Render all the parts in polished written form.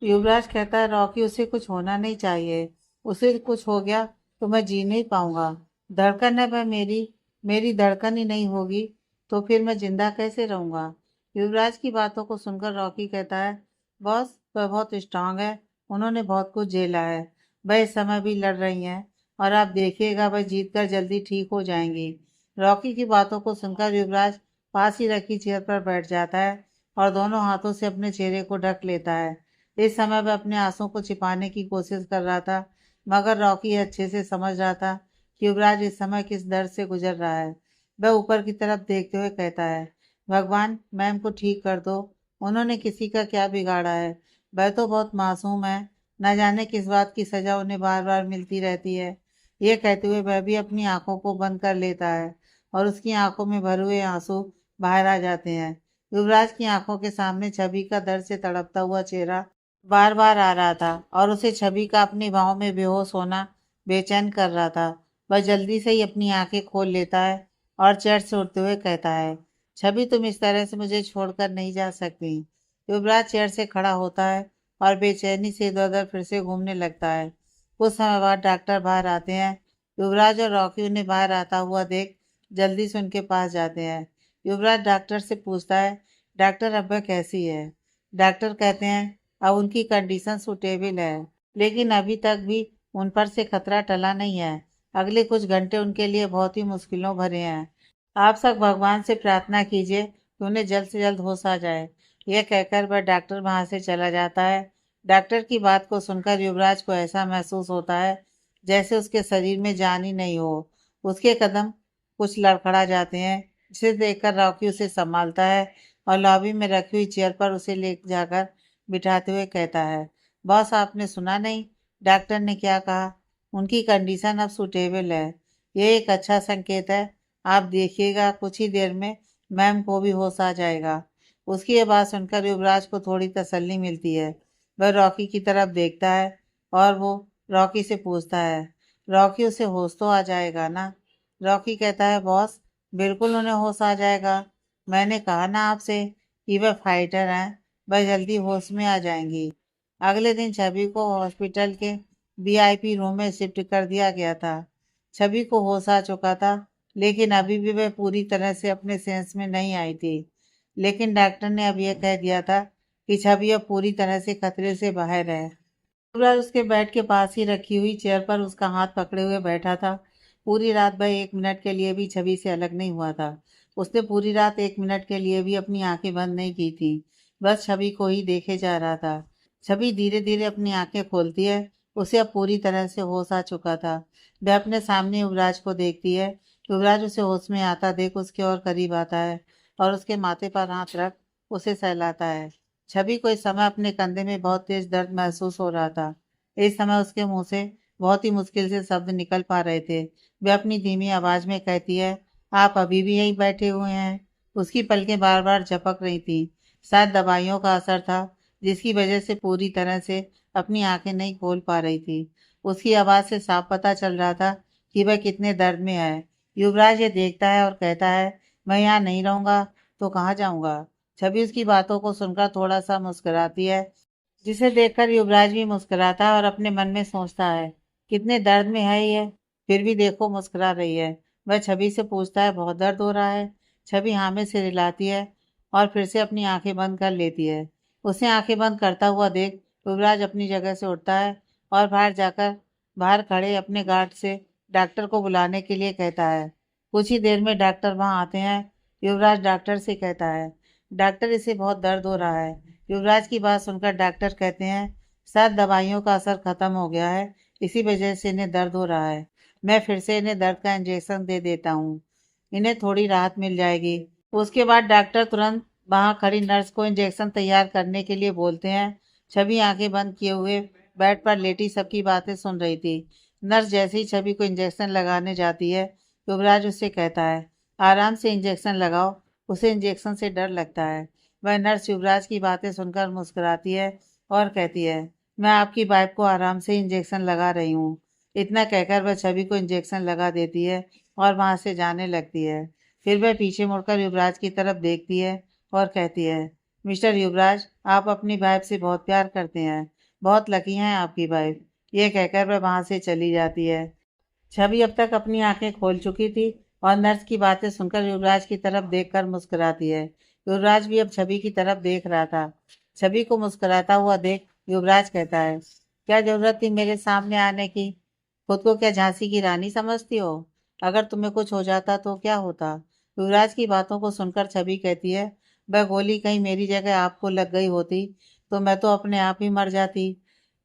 युवराज कहता है रॉकी उसे कुछ होना नहीं चाहिए। उसे कुछ हो गया तो मैं जी नहीं पाऊंगा। धड़कन है वह मेरी। मेरी धड़कन ही नहीं होगी तो फिर मैं जिंदा कैसे रहूंगा। युवराज की बातों को सुनकर रॉकी कहता है बॉस वह बहुत स्ट्रांग है। उन्होंने बहुत कुछ झेला है। वह इस समय भी लड़ रही हैं और आप देखिएगा वह जीत कर जल्दी ठीक हो जाएंगी। रॉकी की बातों को सुनकर युवराज पास ही रखी चेयर पर बैठ जाता है और दोनों हाथों से अपने चेहरे को ढक लेता है। इस समय वह अपने आंसुओं को छिपाने की कोशिश कर रहा था, मगर रॉकी अच्छे से समझ रहा था कि युवराज इस समय किस दर्द से गुजर रहा है। वह ऊपर की तरफ देखते हुए कहता है भगवान मैम को ठीक कर दो। उन्होंने किसी का क्या बिगाड़ा है। वह तो बहुत मासूम है। न जाने किस बात की सजा उन्हें बार बार मिलती रहती है। ये कहते हुए वह भी अपनी आंखों को बंद कर लेता है और उसकी आंखों में भरे हुए आंसू बाहर आ जाते हैं। युवराज की आंखों के सामने छवि का दर्द से तड़पता हुआ चेहरा बार बार आ रहा था और उसे छवि का अपनी बाहों में बेहोश होना बेचैन कर रहा था। वह जल्दी से ही अपनी आंखें खोल लेता है और चेयर से उठते हुए कहता है छवि तुम इस तरह से मुझे छोड़कर नहीं जा सकती। युवराज चेयर से खड़ा होता है और बेचैनी से इधर उधर फिर से घूमने लगता है। कुछ समय बाद डॉक्टर बाहर आते हैं। युवराज और रॉकी उन्हें बाहर आता हुआ देख जल्दी से उनके पास जाते हैं। युवराज डॉक्टर से पूछता है डॉक्टर अब वह कैसी है। डॉक्टर कहते हैं अब उनकी कंडीशन सुटेबल है, लेकिन अभी तक भी उन पर से खतरा टला नहीं है। अगले कुछ घंटे उनके लिए बहुत ही मुश्किलों भरे हैं। आप सब भगवान से प्रार्थना कीजिए कि उन्हें जल्द से जल्द होश आ जाए। यह कहकर वह डॉक्टर वहां से चला जाता है। डॉक्टर की बात को सुनकर युवराज को ऐसा महसूस होता है जैसे उसके शरीर में जान ही नहीं हो। उसके कदम कुछ लड़खड़ा जाते हैं, जिसे देखकर रॉकी उसे संभालता है और लॉबी में रखी हुई चेयर पर उसे ले जाकर बिठाते हुए कहता है बॉस आपने सुना नहीं डॉक्टर ने क्या कहा। उनकी कंडीशन अब सुटेबल है। ये एक अच्छा संकेत है। आप देखिएगा कुछ ही देर में मैम को भी होश आ जाएगा। उसकी ये बात सुनकर युवराज को थोड़ी तसल्ली मिलती है। वह रॉकी की तरफ देखता है और वो रॉकी से पूछता है रॉकी उसे होश तो आ जाएगा ना। रॉकी कहता है बॉस बिल्कुल उन्हें होश आ जाएगा। मैंने कहा ना आपसे कि वह फाइटर हैं। वह जल्दी होश में आ जाएंगी। अगले दिन छवि को हॉस्पिटल के वीआईपी रूम में शिफ्ट कर दिया गया था। छवि को होश आ चुका था, लेकिन अभी भी वह पूरी तरह से अपने सेंस में नहीं आई थी। लेकिन डॉक्टर ने अब यह कह दिया था कि छवि अब पूरी तरह से खतरे से बाहर है। युवराज उसके बेड के पास ही रखी हुई चेयर पर उसका हाथ पकड़े हुए बैठा था। पूरी रात वह एक मिनट के लिए भी छवि से अलग नहीं हुआ था। उसने पूरी रात एक मिनट के लिए भी अपनी आंखें बंद नहीं की थी। बस छवि को ही देखे जा रहा था। छवि धीरे धीरे अपनी आंखें खोलती है। उसे अब पूरी तरह से होश आ चुका था। वह अपने सामने युवराज को देखती है। युवराज उसे होश में आता देख उसके और करीब आता है और उसके माथे पर हाथ रख उसे सहलाता है। छवि को इस समय अपने कंधे में बहुत तेज दर्द महसूस हो रहा था। इस समय उसके मुंह से बहुत ही मुश्किल से शब्द निकल पा रहे थे। वह अपनी धीमी आवाज में कहती है आप अभी भी यहीं बैठे हुए हैं। उसकी पलकें बार बार झपक रही थी। शायद दवाइयों का असर था, जिसकी वजह से पूरी तरह से अपनी आंखें नहीं खोल पा रही थी। उसकी आवाज से साफ पता चल रहा था कि वह कितने दर्द में है। युवराज ये देखता है और कहता है मैं यहाँ नहीं रहूंगा तो कहाँ जाऊंगा। छवि उसकी बातों को सुनकर थोड़ा सा मुस्कुराती है, जिसे देखकर युवराज भी मुस्कुराता है और अपने मन में सोचता है कितने दर्द में है ये, फिर भी देखो मुस्कुरा रही है। वह छवि से पूछता है बहुत दर्द हो रहा है। छवि हाँ में सिर हिलाती है और फिर से अपनी आंखें बंद कर लेती है। उसे आंखें बंद करता हुआ देख युवराज अपनी जगह से उठता है और बाहर खड़े अपने गार्ड से डॉक्टर को बुलाने के लिए कहता है। कुछ ही देर में डॉक्टर वहां आते हैं। युवराज डॉक्टर से कहता है डॉक्टर इसे बहुत दर्द हो रहा है। युवराज की बात सुनकर डॉक्टर कहते हैं शायद दवाइयों का असर खत्म हो गया है, इसी वजह से इन्हें दर्द हो रहा है। मैं फिर से इन्हें दर्द का इंजेक्शन दे देता हूँ। इन्हें थोड़ी राहत मिल जाएगी। उसके बाद डॉक्टर तुरंत वहां खड़ी नर्स को इंजेक्शन तैयार करने के लिए बोलते हैं। छवि आंखें बंद किए हुए बेड पर लेटी सबकी बातें सुन रही थी। नर्स जैसे ही छवि को इंजेक्शन लगाने जाती है, युवराज उससे कहता है आराम से इंजेक्शन लगाओ। उसे इंजेक्शन से डर लगता है। वह नर्स युवराज की बातें सुनकर मुस्कुराती है और कहती है मैं आपकी वाइफ को आराम से इंजेक्शन लगा रही हूँ। इतना कहकर वह छवि को इंजेक्शन लगा देती है और वहां से जाने लगती है। फिर वह पीछे मुड़कर युवराज की तरफ देखती है और कहती है मिस्टर युवराज आप अपनी वाइफ से बहुत प्यार करते हैं। बहुत लकी हैं आपकी वाइफ। ये कहकर वह वहां से चली जाती है। छवि अब तक अपनी आंखें खोल चुकी थी और नर्स की बातें सुनकर युवराज की तरफ देखकर मुस्कुराती है। युवराज भी अब छवि की तरफ देख रहा था। छवि को मुस्कुराता हुआ देख युवराज कहता है, क्या जरूरत थी मेरे सामने आने की? खुद को क्या झांसी की रानी समझती हो? अगर तुम्हें कुछ हो जाता तो क्या होता? युवराज की बातों को सुनकर छवि कहती है, वह गोली कहीं मेरी जगह आपको लग गई होती तो मैं तो अपने आप ही मर जाती।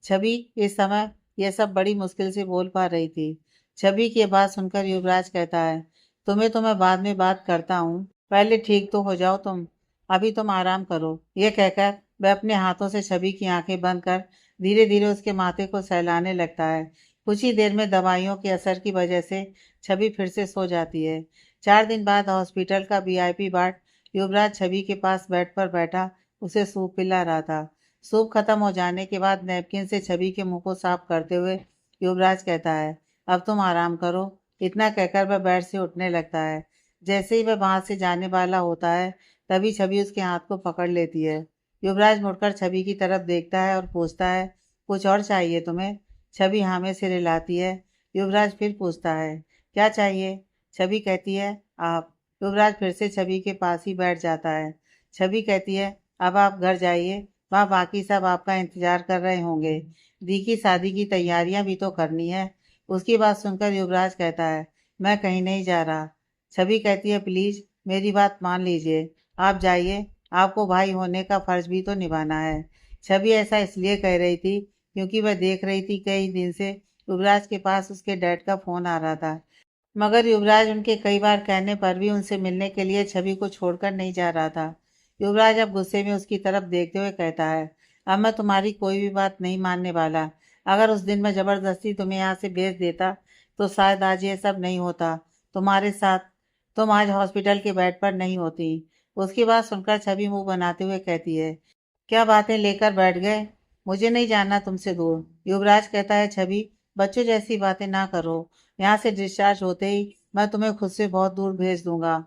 छवि इस समय यह सब बड़ी मुश्किल से बोल पा रही थी। छवि की बात सुनकर युवराज कहता है, तुम्हें तो मैं बाद में बात करता हूँ, पहले ठीक तो हो जाओ तुम। अभी तुम आराम करो। यह कहकर वह अपने हाथों से छवि की आंखें बंद कर धीरे धीरे उसके माथे को सहलाने लगता है। कुछ ही देर में दवाइयों के असर की वजह से छवि फिर से सो जाती है। 4 दिन बाद हॉस्पिटल का वीआईपी वार्ड। युवराज छवि के पास बेड पर बैठा उसे सूप पिला रहा था। सूप खत्म हो जाने के बाद नैपकिन से छवि के मुंह को साफ करते हुए युवराज कहता है, अब तुम आराम करो। इतना कहकर वह बेड से उठने लगता है। जैसे ही वह वहां से जाने वाला होता है तभी छवि उसके हाथ को पकड़ लेती है। युवराज मुड़कर छवि की तरफ देखता है और पूछता है, कुछ और चाहिए तुम्हें? छवि हाँ में सिर हिलाती है। युवराज फिर पूछता है, क्या चाहिए? छवि कहती है, आप। युवराज फिर से छवि के पास ही बैठ जाता है। छवि कहती है, अब आप घर जाइए, वहाँ बाकी सब आपका इंतजार कर रहे होंगे। दी की शादी की तैयारियां भी तो करनी है। उसकी बात सुनकर युवराज कहता है, मैं कहीं नहीं जा रहा। छवि कहती है, प्लीज मेरी बात मान लीजिए, आप जाइए। आपको भाई होने का फर्ज भी तो निभाना है। छवि ऐसा इसलिए कह रही थी क्योंकि वह देख रही थी कई दिन से युवराज के पास उसके डैड का फोन आ रहा था, मगर युवराज उनके कई बार कहने पर भी उनसे मिलने के लिए छवि को छोड़कर नहीं जा रहा था। युवराज अब गुस्से में उसकी तरफ देखते हुए कहता है, अब मैं तुम्हारी कोई भी बात नहीं मानने वाला। अगर उस दिन मैं जबरदस्ती तुम्हें यहाँ से भेज देता तो शायद आज ये सब नहीं होता तुम्हारे साथ। तुम आज हॉस्पिटल के बेड पर नहीं होती। उसकी बात सुनकर छवि मुंह बनाते हुए कहती है, क्या बातें लेकर बैठ गए? मुझे नहीं जानना तुमसे दूर। युवराज कहता है, छवि बच्चों जैसी बातें ना करो। यहाँ से डिस्चार्ज होते ही मैं तुम्हें खुद से बहुत दूर भेज दूंगा।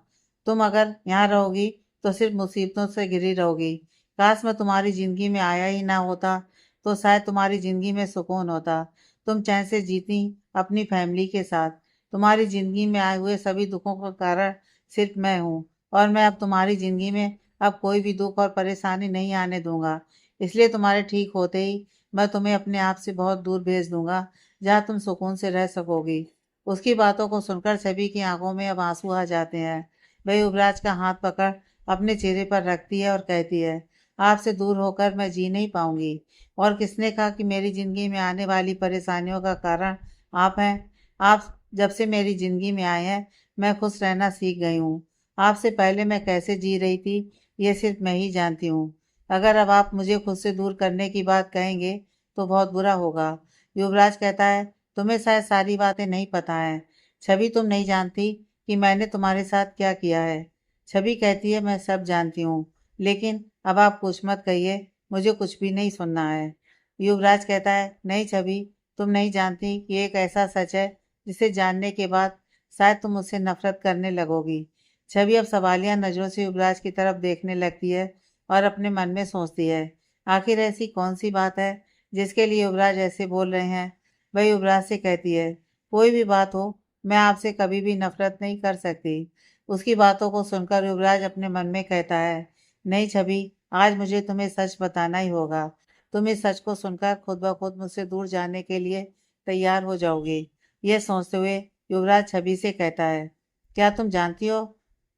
तुम अगर यहाँ रहोगी तो सिर्फ मुसीबतों से घिरी रहोगी। काश मैं तुम्हारी जिंदगी में आया ही ना होता तो शायद तुम्हारी जिंदगी में सुकून होता। तुम चैन से जीती अपनी फैमिली के साथ। तुम्हारी जिंदगी में आए हुए सभी दुखों का कारण सिर्फ मैं हूँ और मैं अब तुम्हारी जिंदगी में अब कोई भी दुख और परेशानी नहीं आने दूंगा। इसलिए तुम्हारे ठीक होते ही मैं तुम्हें अपने आप से बहुत दूर भेज दूंगा, जहाँ तुम सुकून से रह सकोगी। उसकी बातों को सुनकर सभी की आंखों में अब आंसू आ जाते हैं। वह युवराज का हाथ पकड़ अपने चेहरे पर रखती है और कहती है, आपसे दूर होकर मैं जी नहीं पाऊंगी। और किसने कहा कि मेरी जिंदगी में आने वाली परेशानियों का कारण आप हैं? आप जब से मेरी जिंदगी में आए हैं मैं खुश रहना सीख गई हूँ। आपसे पहले मैं कैसे जी रही थी ये सिर्फ मैं ही जानती हूँ। अगर अब आप मुझे खुद से दूर करने की बात कहेंगे तो बहुत बुरा होगा। युवराज कहता है, तुम्हें शायद सारी बातें नहीं पता है। छवि तुम नहीं जानती कि मैंने तुम्हारे साथ क्या किया है। छवि कहती है, मैं सब जानती हूँ, लेकिन अब आप कुछ मत कहिए, मुझे कुछ भी नहीं सुनना है। युवराज कहता है, नहीं छवि, तुम नहीं जानती कि एक ऐसा सच है जिसे जानने के बाद शायद तुम मुझसे नफरत करने लगोगी। छवि अब सवालिया नजरों से युवराज की तरफ देखने लगती है और अपने मन में सोचती है, आखिर ऐसी कौन सी बात है जिसके लिए युवराज ऐसे बोल रहे हैं। वह युवराज से कहती है, कोई भी बात हो, मैं आपसे कभी भी नफरत नहीं कर सकती। उसकी बातों को सुनकर युवराज अपने मन में कहता है, नहीं छवि, आज मुझे तुम्हें सच बताना ही होगा। तुम इस सच को सुनकर खुद ब खुद मुझसे दूर जाने के लिए तैयार हो जाओगी। यह सोचते हुए युवराज छवि से कहता है, क्या तुम जानती हो,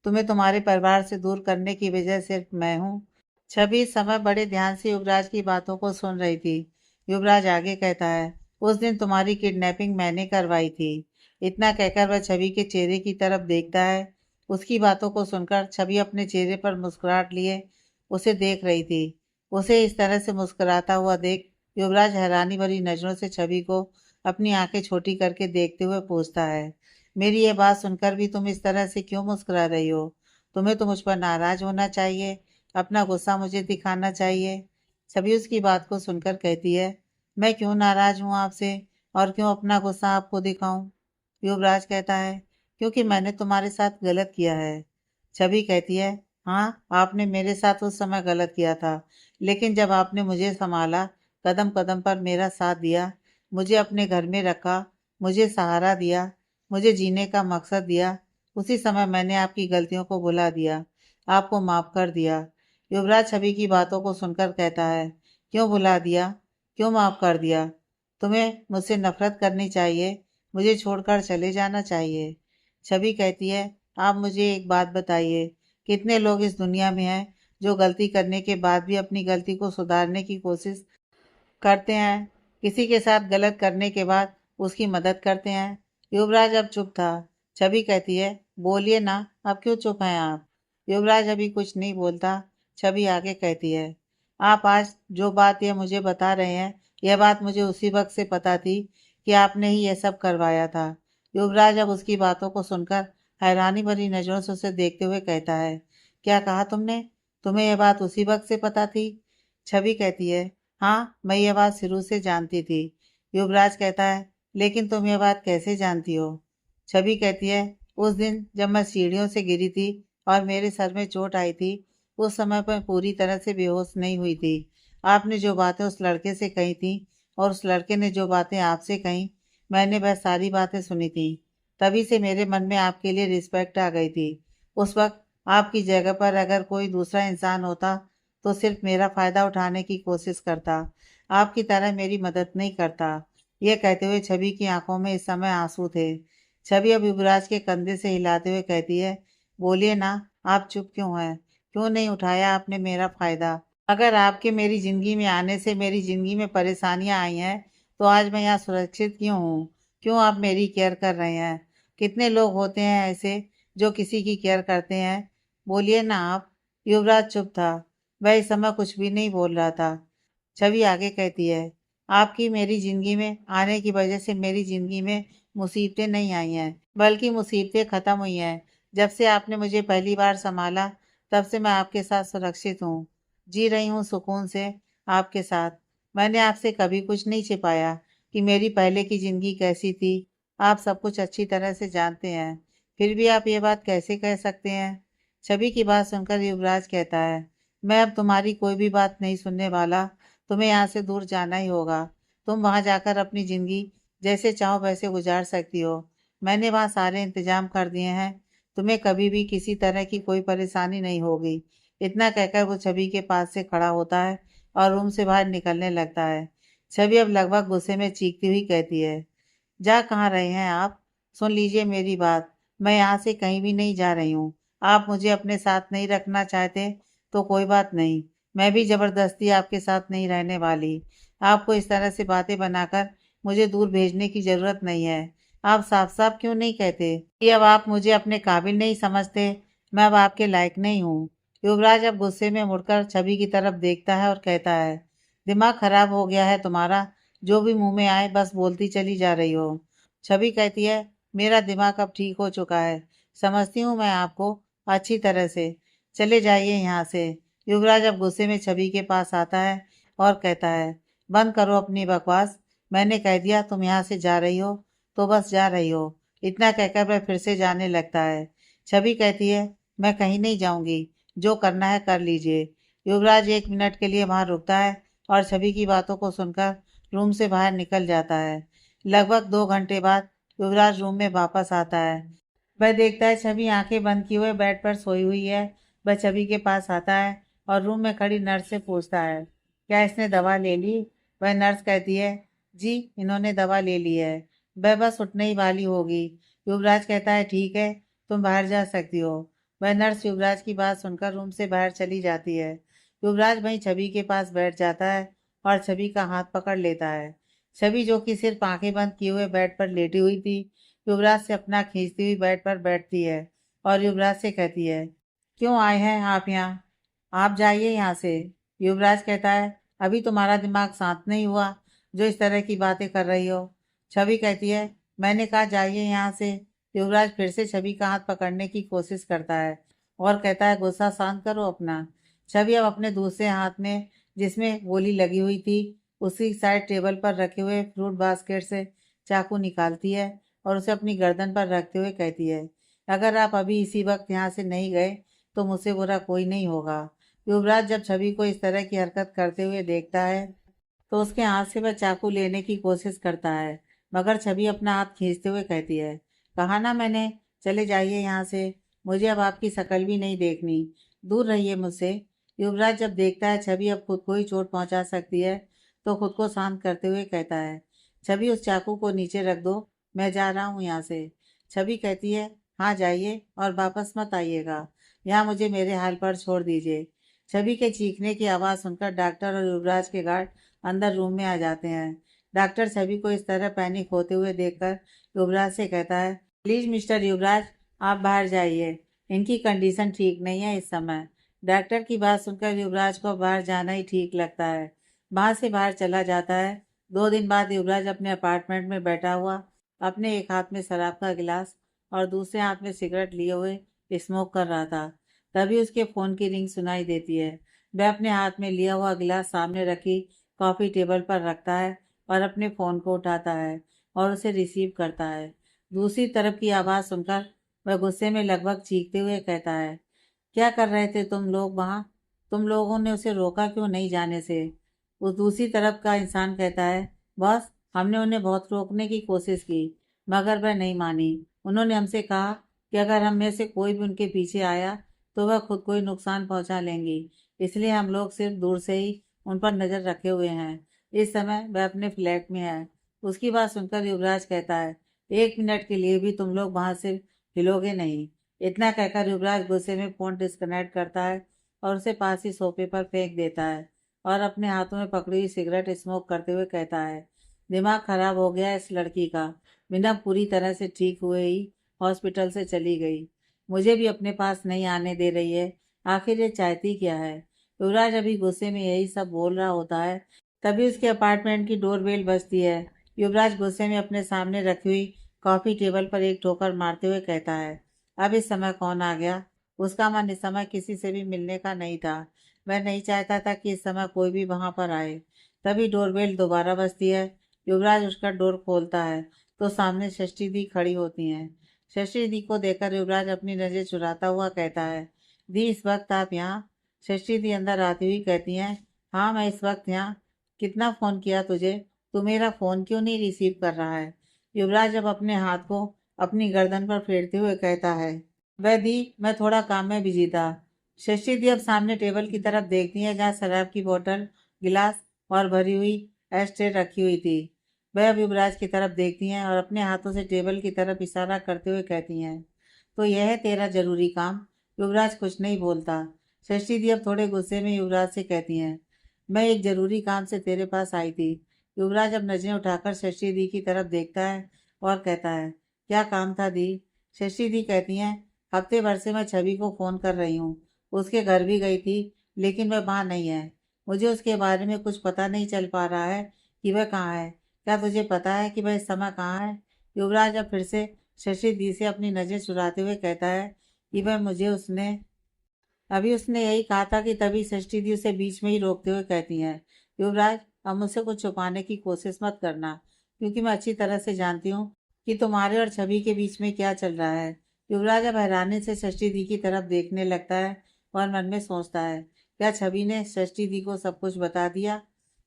तुम्हें तुम्हारे परिवार से दूर करने की वजह सिर्फ मैं हूँ। छवि इस समय बड़े ध्यान से युवराज की बातों को सुन रही थी। युवराज आगे कहता है, उस दिन तुम्हारी किडनैपिंग मैंने करवाई थी। इतना कहकर वह छवि के चेहरे की तरफ देखता है। उसकी बातों को सुनकर छवि अपने चेहरे पर मुस्कुराहट लिए उसे देख रही थी। उसे इस तरह से मुस्कुराता हुआ देख युवराज हैरानी भरी नजरों से छवि को अपनी आंखें छोटी करके देखते हुए पूछता है, मेरी ये बात सुनकर भी तुम इस तरह से क्यों मुस्कुरा रही हो? तुम्हें तो मुझ पर नाराज होना चाहिए, अपना गुस्सा मुझे दिखाना चाहिए। छवि उसकी बात को सुनकर कहती है, मैं क्यों नाराज हूँ आपसे और क्यों अपना गुस्सा आपको दिखाऊं? युवराज कहता है, क्योंकि मैंने तुम्हारे साथ गलत किया है। छवि कहती है, हाँ, आपने मेरे साथ उस समय गलत किया था, लेकिन जब आपने मुझे संभाला, कदम कदम पर मेरा साथ दिया, मुझे अपने घर में रखा, मुझे सहारा दिया, मुझे जीने का मकसद दिया, उसी समय मैंने आपकी गलतियों को भुला दिया, आपको माफ कर दिया। युवराज छवि की बातों को सुनकर कहता है, क्यों भुला दिया? क्यों माफ कर दिया? तुम्हें मुझसे नफरत करनी चाहिए, मुझे छोड़कर चले जाना चाहिए। छवि कहती है, आप मुझे एक बात बताइए, कितने लोग इस दुनिया में हैं जो गलती करने के बाद भी अपनी गलती को सुधारने की कोशिश करते हैं, किसी के साथ गलत करने के बाद उसकी मदद करते हैं। युवराज अब चुप था। छवि कहती है, बोलिए ना, अब क्यों चुप हैं आप? युवराज अभी कुछ नहीं बोलता। छवि आगे कहती है, आप आज जो बात ये मुझे बता रहे हैं, यह बात मुझे उसी वक्त से पता थी कि आपने ही यह सब करवाया था। युवराज अब उसकी बातों को सुनकर हैरानी भरी नजरों से उसे देखते हुए कहता है, क्या कहा तुमने? तुम्हें यह बात उसी वक्त से पता थी? छवि कहती है, हाँ, मैं ये बात शुरू से जानती थी। युवराज कहता है, लेकिन तुम ये बात कैसे जानती हो? छवि कहती है, उस दिन जब मैं सीढ़ियों से गिरी थी और मेरे सर में चोट आई थी, उस समय मैं पूरी तरह से बेहोश नहीं हुई थी। आपने जो बातें उस लड़के से कही थी और उस लड़के ने जो बातें आपसे कही, मैंने वह सारी बातें सुनी थी। तभी से मेरे मन में आपके लिए रिस्पेक्ट आ गई थी। उस वक्त आपकी जगह पर अगर कोई दूसरा इंसान होता तो सिर्फ मेरा फायदा उठाने की कोशिश करता, आपकी तरह मेरी मदद नहीं करता। यह कहते हुए छवि की आंखों में इस समय आंसू थे। छवि अब युवराज के कंधे से हिलाते हुए कहती है, बोलिए ना, आप चुप क्यों हैं? क्यों नहीं उठाया आपने मेरा फायदा? अगर आपके मेरी जिंदगी में आने से मेरी जिंदगी में परेशानियां आई हैं, तो आज मैं यहाँ सुरक्षित क्यों हूँ? क्यों आप मेरी केयर कर रहे हैं? कितने लोग होते हैं ऐसे जो किसी की केयर करते हैं? बोलिए ना आप। युवराज चुप था। वह इस समय कुछ भी नहीं बोल रहा था। छवि आगे कहती है, आपकी मेरी जिंदगी में आने की वजह से मेरी जिंदगी में मुसीबतें नहीं आई हैं, बल्कि मुसीबतें खत्म हुई हैं। जब से आपने मुझे पहली बार संभाला, तब से मैं आपके साथ सुरक्षित हूँ, जी रही हूँ सुकून से आपके साथ। मैंने आपसे कभी कुछ नहीं छिपाया कि मेरी पहले की जिंदगी कैसी थी। आप सब कुछ अच्छी तरह से जानते हैं, फिर भी आप ये बात कैसे कह सकते हैं? छवि की बात सुनकर युवराज कहता है, मैं अब तुम्हारी कोई भी बात नहीं सुनने वाला। तुम्हें यहाँ से दूर जाना ही होगा। तुम वहां जाकर अपनी जिंदगी जैसे चाहो वैसे गुजार सकती हो। मैंने वहां सारे इंतजाम कर दिए हैं। तुम्हें कभी भी किसी तरह की कोई परेशानी नहीं होगी। इतना कहकर वो छवि के पास से खड़ा होता है और रूम से बाहर निकलने लगता है। छवि अब लगभग गुस्से में चीखती हुई कहती है, जा कहाँ रहे हैं आप? सुन लीजिए मेरी बात, मैं यहाँ से कहीं भी नहीं जा रही हूँ। आप मुझे अपने साथ नहीं रखना चाहते तो कोई बात नहीं, मैं भी जबरदस्ती आपके साथ नहीं रहने वाली। आपको इस तरह से बातें बनाकर मुझे दूर भेजने की जरूरत नहीं है। आप साफ साफ क्यों नहीं कहते कि अब आप मुझे अपने काबिल नहीं समझते? मैं अब आपके लायक नहीं हूँ। युवराज अब गुस्से में मुड़कर छवि की तरफ देखता है और कहता है, दिमाग खराब हो गया है तुम्हारा? जो भी मुंह में आए बस बोलती चली जा रही हो। छवि कहती है, मेरा दिमाग अब ठीक हो चुका है, समझती हूँ मैं आपको अच्छी तरह से। चले जाइए यहाँ से। युवराज अब गुस्से में छवि के पास आता है और कहता है, बंद करो अपनी बकवास। मैंने कह दिया तुम यहाँ से जा रही हो तो बस जा रही हो। इतना कहकर वह फिर से जाने लगता है। छवि कहती है, मैं कहीं नहीं जाऊंगी, जो करना है कर लीजिए। युवराज 1 मिनट के लिए वहां रुकता है और छवि की बातों को सुनकर रूम से बाहर निकल जाता है। लगभग 2 घंटे बाद युवराज रूम में वापस आता है। वह देखता है छवि आंखें बंद किए हुए बेड पर सोई हुई है। वह छवि के पास आता है और रूम में खड़ी नर्स से पूछता है, क्या इसने दवा ले ली? वह नर्स कहती है, जी इन्होंने दवा ले ली है, वह बस उठने ही वाली होगी। युवराज कहता है, ठीक है, तुम बाहर जा सकती हो। वह नर्स युवराज की बात सुनकर रूम से बाहर चली जाती है। युवराज वहीं छवि के पास बैठ जाता है और छवि का हाथ पकड़ लेता है। छवि जो कि सिर्फ आंखें बंद किए हुए बेड पर लेटी हुई थी, युवराज से अपना खींचती हुई बेड पर बैठती है और युवराज से कहती है, क्यों आए हैं आप यहाँ? आप जाइए यहाँ से। युवराज कहता है, अभी तुम्हारा दिमाग शांत नहीं हुआ जो इस तरह की बातें कर रही हो? छवि कहती है, मैंने कहा जाइए यहाँ से। युवराज फिर से छवि का हाथ पकड़ने की कोशिश करता है और कहता है, गुस्सा शांत करो अपना। छवि अब अपने दूसरे हाथ में, जिसमें गोली लगी हुई थी, उसी साइड टेबल पर रखे हुए फ्रूट बास्केट से चाकू निकालती है और उसे अपनी गर्दन पर रखते हुए कहती है, अगर आप अभी इसी वक्त यहाँ से नहीं गए तो मुझसे बुरा कोई नहीं होगा। युवराज जब छवि को इस तरह की हरकत करते हुए देखता है तो उसके हाथ से वह चाकू लेने की कोशिश करता है, मगर छवि अपना हाथ खींचते हुए कहती है, कहा ना मैंने, चले जाइए यहाँ से, मुझे अब आपकी शक्ल भी नहीं देखनी, दूर रहिए मुझसे। युवराज जब देखता है छवि अब खुद को ही चोट पहुंचा सकती है तो खुद को शांत करते हुए कहता है, छवि उस चाकू को नीचे रख दो, मैं जा रहा हूँ यहाँ से। छवि कहती है, हाँ जाइए और वापस मत आइएगा, यहाँ मुझे मेरे हाल पर छोड़ दीजिए। छवि के चीखने की आवाज़ सुनकर डॉक्टर और युवराज के गार्ड अंदर रूम में आ जाते हैं। डॉक्टर छवि को इस तरह पैनिक होते हुए देखकर युवराज से कहता है, प्लीज मिस्टर युवराज, आप बाहर जाइए, इनकी कंडीशन ठीक नहीं है इस समय। डॉक्टर की बात सुनकर युवराज को बाहर जाना ही ठीक लगता है। वहां से बाहर चला जाता है। 2 दिन बाद युवराज अपने अपार्टमेंट में बैठा हुआ अपने एक हाथ में शराब का गिलास और दूसरे हाथ में सिगरेट लिए हुए स्मोक कर रहा था। तभी उसके फोन की रिंग सुनाई देती है। वह अपने हाथ में लिया हुआ गिलास सामने रखी कॉफी टेबल पर रखता है और अपने फोन को उठाता है और उसे रिसीव करता है। दूसरी तरफ की आवाज सुनकर वह गुस्से में लगभग चीखते हुए कहता है, क्या कर रहे थे तुम लोग वहां? तुम लोगों ने उसे रोका क्यों नहीं जाने से? उस दूसरी तरफ का इंसान कहता है, बॉस, हमने उन्हें बहुत रोकने की कोशिश की मगर वह नहीं मानी। उन्होंने हमसे कहा कि अगर हम में से कोई भी उनके पीछे आया तो वह खुद को ही नुकसान पहुंचा लेंगी, इसलिए हम लोग सिर्फ दूर से ही उन पर नजर रखे हुए हैं। इस समय वह अपने फ्लैट में है। उसकी बात सुनकर युवराज कहता है, 1 मिनट के लिए भी तुम लोग वहां से हिलोगे नहीं। इतना कहकर युवराज गुस्से में फोन डिस्कनेक्ट करता है और उसे पास ही सोफे पर फेंक देता है और अपने हाथों में पकड़ी हुई सिगरेट स्मोक करते हुए कहता है, दिमाग खराब हो गया इस लड़की का, बिना पूरी तरह से ठीक हुए ही हॉस्पिटल से चली गई, मुझे भी अपने पास नहीं आने दे रही है, आखिर ये चाहती क्या है? युवराज अभी गुस्से में यही सब बोल रहा होता है, तभी उसके अपार्टमेंट की डोरबेल बजती है। युवराज गुस्से में अपने सामने रखी हुई कॉफी टेबल पर एक ठोकर मारते हुए कहता है, अब इस समय कौन आ गया? उसका मन इस समय किसी से भी मिलने का नहीं था। वह नहीं चाहता था कि इस समय कोई भी वहां पर आए। तभी डोरबेल दोबारा बजती है। युवराज उसका डोर खोलता है तो सामने षष्ठी दी खड़ी होती हैं। षष्ठी दी को देखकर युवराज अपनी नजर चुराता हुआ कहता है, दी, इस वक्त आप यहाँ? षष्ठी दी अंदर आती हुई कहती हैं, हाँ मैं इस वक्त यहाँ। कितना फोन किया तुझे, तू मेरा फोन क्यों नहीं रिसीव कर रहा है? युवराज अब अपने हाथ को अपनी गर्दन पर फेरते हुए कहता है, वह दी, मैं थोड़ा काम में बिजी था। शशि दी अब सामने टेबल की तरफ देखती है जहाँ शराब की बोतल, गिलास और भरी हुई एस्ट्रे रखी हुई थी। वह अब युवराज की तरफ देखती हैं और अपने हाथों से टेबल की तरफ इशारा करते हुए कहती हैं, तो यह है तेरा जरूरी काम? युवराज कुछ नहीं बोलता। शशि दी अब थोड़े गुस्से में युवराज से कहती हैं, मैं एक जरूरी काम से तेरे पास आई थी। युवराज अब नजरें उठाकर शशि दी की तरफ देखता है और कहता है, क्या काम था दी? शशि दी कहती हैं, हफ्ते भर से मैं छवि को फोन कर रही हूँ, उसके घर भी गई थी लेकिन वह वहाँ नहीं है। मुझे उसके बारे में कुछ पता नहीं चल पा रहा है कि वह कहाँ है। क्या तुझे पता है कि वह इस समय कहाँ है? युवराज अब फिर से शशि दी से अपनी नजर चुराते हुए कहता है कि वह मुझे उसने अभी उसने यही कहा था कि तभी षष्ठी दी उसे बीच में ही रोकते हुए कहती हैं, युवराज, अब मुझसे कुछ छुपाने की कोशिश मत करना, क्योंकि मैं अच्छी तरह से जानती हूँ कि तुम्हारे और छवि के बीच में क्या चल रहा है। युवराज अब हैरानी से षष्ठी दी की तरफ देखने लगता है और मन में सोचता है, क्या छवि ने षष्ठी दी को सब कुछ बता दिया?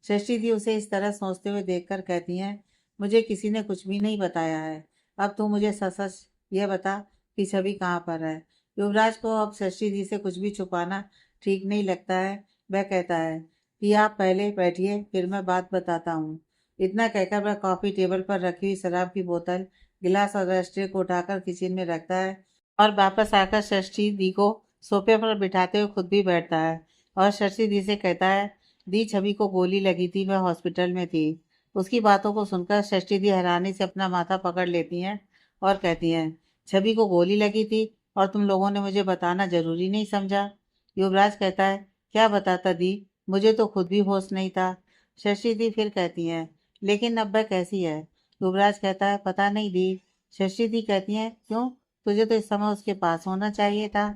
षष्ठी दी उसे इस तरह सोचते हुए देखकर कहती हैं, मुझे किसी ने कुछ भी नहीं बताया है। अब तू मुझे सच सच यह बता कि छवि कहाँ पर है। युवराज को अब शशि जी से कुछ भी छुपाना ठीक नहीं लगता है। वह कहता है कि आप पहले बैठिए, फिर मैं बात बताता हूँ। इतना कहकर वह कॉफी टेबल पर रखी हुई शराब की बोतल, गिलास और रजिस्टर को उठाकर किचन में रखता है और वापस आकर शशि दी को सोफे पर बिठाते हुए खुद भी बैठता है और शशि दी से कहता है, दी, छवि को गोली लगी थी, वह हॉस्पिटल में थी। उसकी बातों को सुनकर शशि दी हैरानी से अपना माथा पकड़ लेती हैं और कहती हैं, छवि को गोली लगी थी और तुम लोगों ने मुझे बताना जरूरी नहीं समझा? युवराज कहता है, क्या बताता दी, मुझे तो खुद भी होश नहीं था। शशि दी फिर कहती है, लेकिन अब वह कैसी है? युवराज कहता है, पता नहीं दी। शशि दी कहती है, क्यों? तुझे तो इस समय उसके पास होना चाहिए था,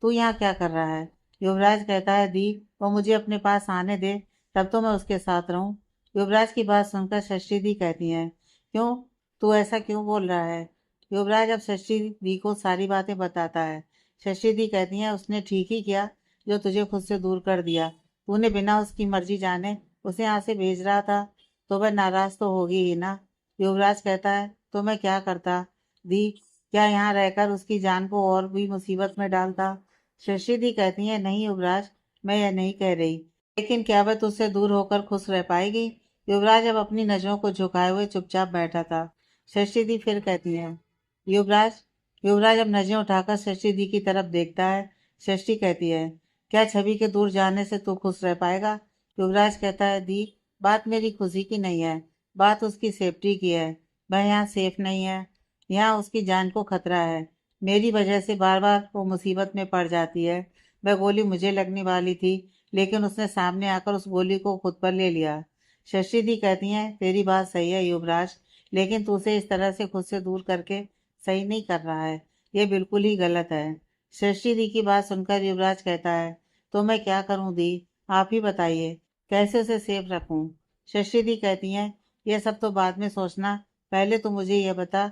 तू यहाँ क्या कर रहा है? युवराज कहता है, दी, वो मुझे अपने पास आने दे, तब तो मैं उसके साथ रहूं। युवराज की बात सुनकर शशि दी कहती है, क्यों? तू ऐसा क्यों बोल रहा है? युवराज अब शशि दी को सारी बातें बताता है। शशि दी कहती हैं उसने ठीक ही किया जो तुझे खुद से दूर कर दिया। तूने बिना उसकी मर्जी जाने उसे यहाँ से भेज रहा था तो वह नाराज तो होगी ही ना। युवराज कहता है तो मैं क्या करता दी, क्या यहाँ रहकर उसकी जान को और भी मुसीबत में डालता। शशि दी कहती है नहीं युवराज, मैं यह नहीं कह रही, लेकिन क्या वह तुझसे दूर होकर खुश रह पाएगी। युवराज अब अपनी नजरों को झुकाए हुए चुपचाप बैठा था। शशि दी फिर कहती है युवराज। युवराज अब नजरें उठाकर शशि दी की तरफ देखता है। शशि कहती है क्या छवि के दूर जाने से तू खुश रह पाएगा। युवराज कहता है दी, बात मेरी खुशी की नहीं है, बात उसकी सेफ्टी की है। वह यहाँ सेफ नहीं है, यहाँ उसकी जान को खतरा है। मेरी वजह से बार बार वो मुसीबत में पड़ जाती है। वह गोली मुझे लगने वाली थी, लेकिन उसने सामने आकर उस गोली को खुद पर ले लिया। शशि दी कहती हैं तेरी बात सही है युवराज, लेकिन तू उसे इस तरह से खुद से दूर करके सही नहीं कर रहा है, ये बिल्कुल ही गलत है। शशि दी की बात सुनकर युवराज कहता है तो मैं क्या करूं दी, आप ही बताइए, कैसे उसे सेफ रखूं। शशि दी कहती हैं यह सब तो बाद में सोचना, पहले तो मुझे यह बता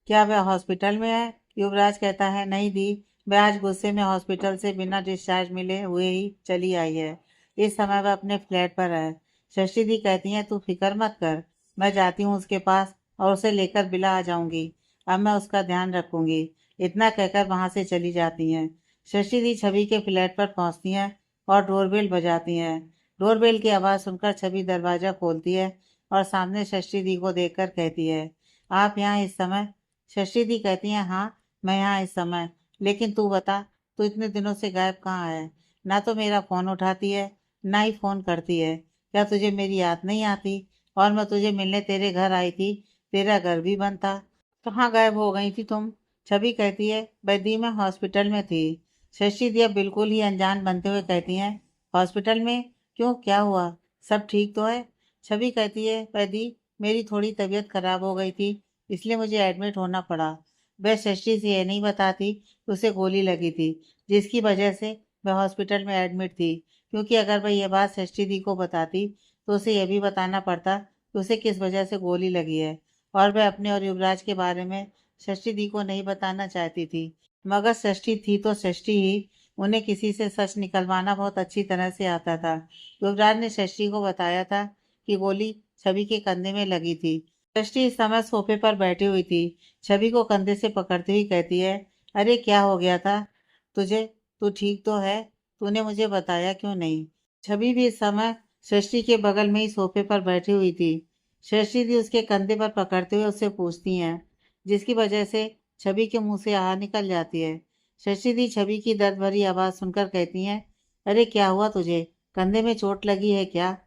क्या वह हॉस्पिटल में है। युवराज कहता है नहीं दी, वह आज गुस्से में हॉस्पिटल से बिना डिस्चार्ज मिले हुए ही चली आई है। इस समय वह अपने फ्लैट पर है। शशि दी कहती हैं तू फिक्र मत कर, मैं जाती हूँ उसके पास और उसे लेकर बिला आ जाऊंगी। अब मैं उसका ध्यान रखूंगी। इतना कहकर वहां से चली जाती हैं। शशि दी छवि के फ्लैट पर पहुंचती हैं और डोरबेल बजाती हैं। डोरबेल की आवाज सुनकर छवि दरवाजा खोलती है और सामने शशि दी को देखकर कहती है आप यहाँ इस समय। शशि दी कहती हैं हाँ, मैं यहाँ इस समय, लेकिन तू बता, तू इतने दिनों से गायब कहाँ है। ना तो मेरा फोन उठाती है, ना ही फोन करती है। क्या तुझे मेरी याद नहीं आती। और मैं तुझे मिलने तेरे घर आई थी, तेरा घर भी बंद था, कहाँ गायब हो गई थी तुम। छवि कहती है बैदी मैं हॉस्पिटल में थी। शशि दिया बिल्कुल ही अनजान बनते हुए कहती हैं हॉस्पिटल में, क्यों, क्या हुआ, सब ठीक तो है। छवि कहती है बैदी मेरी थोड़ी तबीयत खराब हो गई थी, इसलिए मुझे एडमिट होना पड़ा। वह शशि से यह नहीं बताती कि उसे गोली लगी थी, जिसकी वजह से वह हॉस्पिटल में एडमिट थी, क्योंकि अगर वह यह बात शशि दी को बताती तो उसे यह भी बताना पड़ता कि उसे किस वजह से गोली लगी है। और वह अपने और युवराज के बारे में षष्ठी दी को नहीं बताना चाहती थी, मगर षष्ठी थी तो षष्ठी ही, उन्हें किसी से सच निकलवाना बहुत अच्छी तरह से आता था। युवराज ने षष्ठी को बताया था कि गोली छवि के कंधे में लगी थी। षष्ठी इस समय सोफे पर बैठी हुई थी। छवि को कंधे से पकड़ती हुई कहती है अरे क्या हो गया था तुझे, तू ठीक तो है, तूने मुझे बताया क्यों नहीं। छवि भी इस समय षष्ठी के बगल में ही सोफे पर बैठी हुई थी। शशि दी उसके कंधे पर पकड़ते हुए उससे पूछती हैं, जिसकी वजह से छवि के मुंह से आह निकल जाती है। शशि दी छवि की दर्द भरी आवाज सुनकर कहती हैं अरे क्या हुआ तुझे, कंधे में चोट लगी है क्या।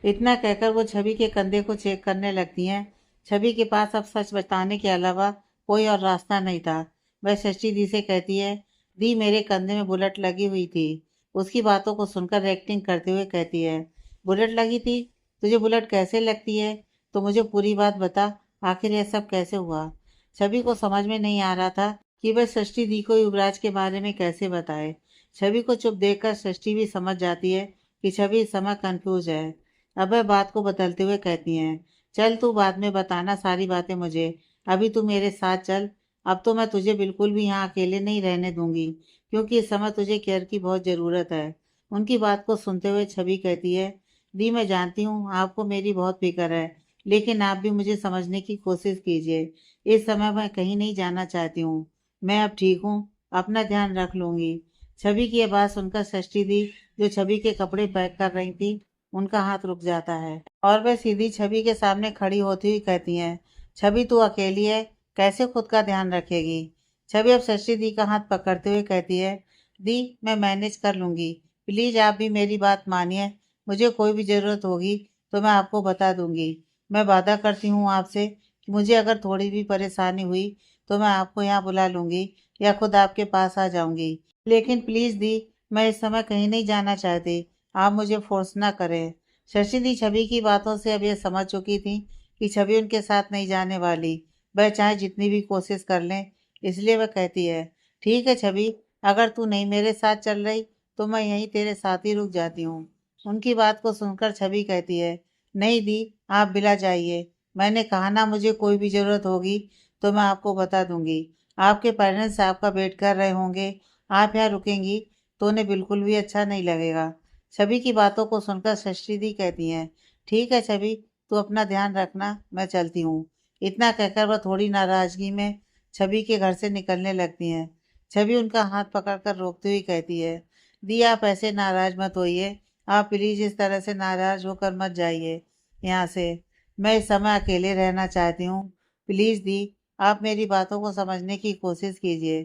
इतना कहकर वो छवि के कंधे को चेक करने लगती हैं। छवि के पास अब सच बताने के अलावा कोई और रास्ता नहीं था। वह शशि दी से कहती है दी मेरे कंधे में बुलेट लगी हुई थी। उसकी बातों को सुनकर एक्टिंग करते हुए कहती है बुलेट लगी थी, तुझे बुलेट कैसे लगती है, तो मुझे पूरी बात बता, आखिर यह सब कैसे हुआ। छवि को समझ में नहीं आ रहा था कि वह षष्ठी दी को युवराज के बारे में कैसे बताए। छवि को चुप देखकर षष्ठी भी समझ जाती है कि छवि इस समय कंफ्यूज है। अब वह बात को बदलते हुए कहती हैं चल तू बाद में बताना सारी बातें मुझे, अभी तू मेरे साथ चल। अब तो मैं तुझे बिल्कुल भी यहाँ अकेले नहीं रहने दूंगी, क्योंकि इस समय तुझे केयर की बहुत ज़रूरत है। उनकी बात को सुनते हुए छवि कहती है दी मैं जानती हूँ आपको मेरी बहुत फिक्र है, लेकिन आप भी मुझे समझने की कोशिश कीजिए। इस समय मैं कहीं नहीं जाना चाहती हूँ, मैं अब ठीक हूँ, अपना ध्यान रख लूंगी। छवि की यह बात सुनकर षष्ठी दी, जो छवि के कपड़े पैक कर रही थी, उनका हाथ रुक जाता है और वह सीधी छवि के सामने खड़ी होती हुई कहती हैं छवि तू अकेली है, कैसे खुद का ध्यान रखेगी। छवि अब षष्ठी दी का हाथ पकड़ते हुए कहती है दी मैं मैनेज कर लूंगी, प्लीज आप भी मेरी बात मानिए, मुझे कोई भी ज़रूरत होगी तो मैं आपको बता दूंगी। मैं वादा करती हूँ आपसे कि मुझे अगर थोड़ी भी परेशानी हुई तो मैं आपको यहाँ बुला लूंगी या खुद आपके पास आ जाऊंगी, लेकिन प्लीज़ दी मैं इस समय कहीं नहीं जाना चाहती, आप मुझे फोर्स ना करें। शशि दी छवि की बातों से अब यह समझ चुकी थी कि छवि उनके साथ नहीं जाने वाली, वह चाहे जितनी भी कोशिश कर लें। इसलिए वह कहती है ठीक है छवि, अगर तू नहीं मेरे साथ चल रही तो मैं यहीं तेरे साथ ही रुक जाती हूँ। उनकी बात को सुनकर छवि कहती है नहीं दी, आप बिला जाइए, मैंने कहा ना मुझे कोई भी ज़रूरत होगी तो मैं आपको बता दूंगी। आपके पेरेंट्स आपका वेट कर रहे होंगे, आप यहाँ रुकेंगी तो उन्हें बिल्कुल भी अच्छा नहीं लगेगा। छवि की बातों को सुनकर शशि दी कहती हैं, ठीक है छवि, तू अपना ध्यान रखना, मैं चलती हूँ। इतना कहकर वह थोड़ी नाराजगी में छवि के घर से निकलने लगती हैं। छवि उनका हाथ पकड़कर रोकती हुई कहती है, दी आप ऐसे नाराज मत होइए, आप प्लीज इस तरह से नाराज होकर मत जाइए यहाँ से। मैं इस समय अकेले रहना चाहती हूँ। प्लीज दी, आप मेरी बातों को समझने की कोशिश कीजिए।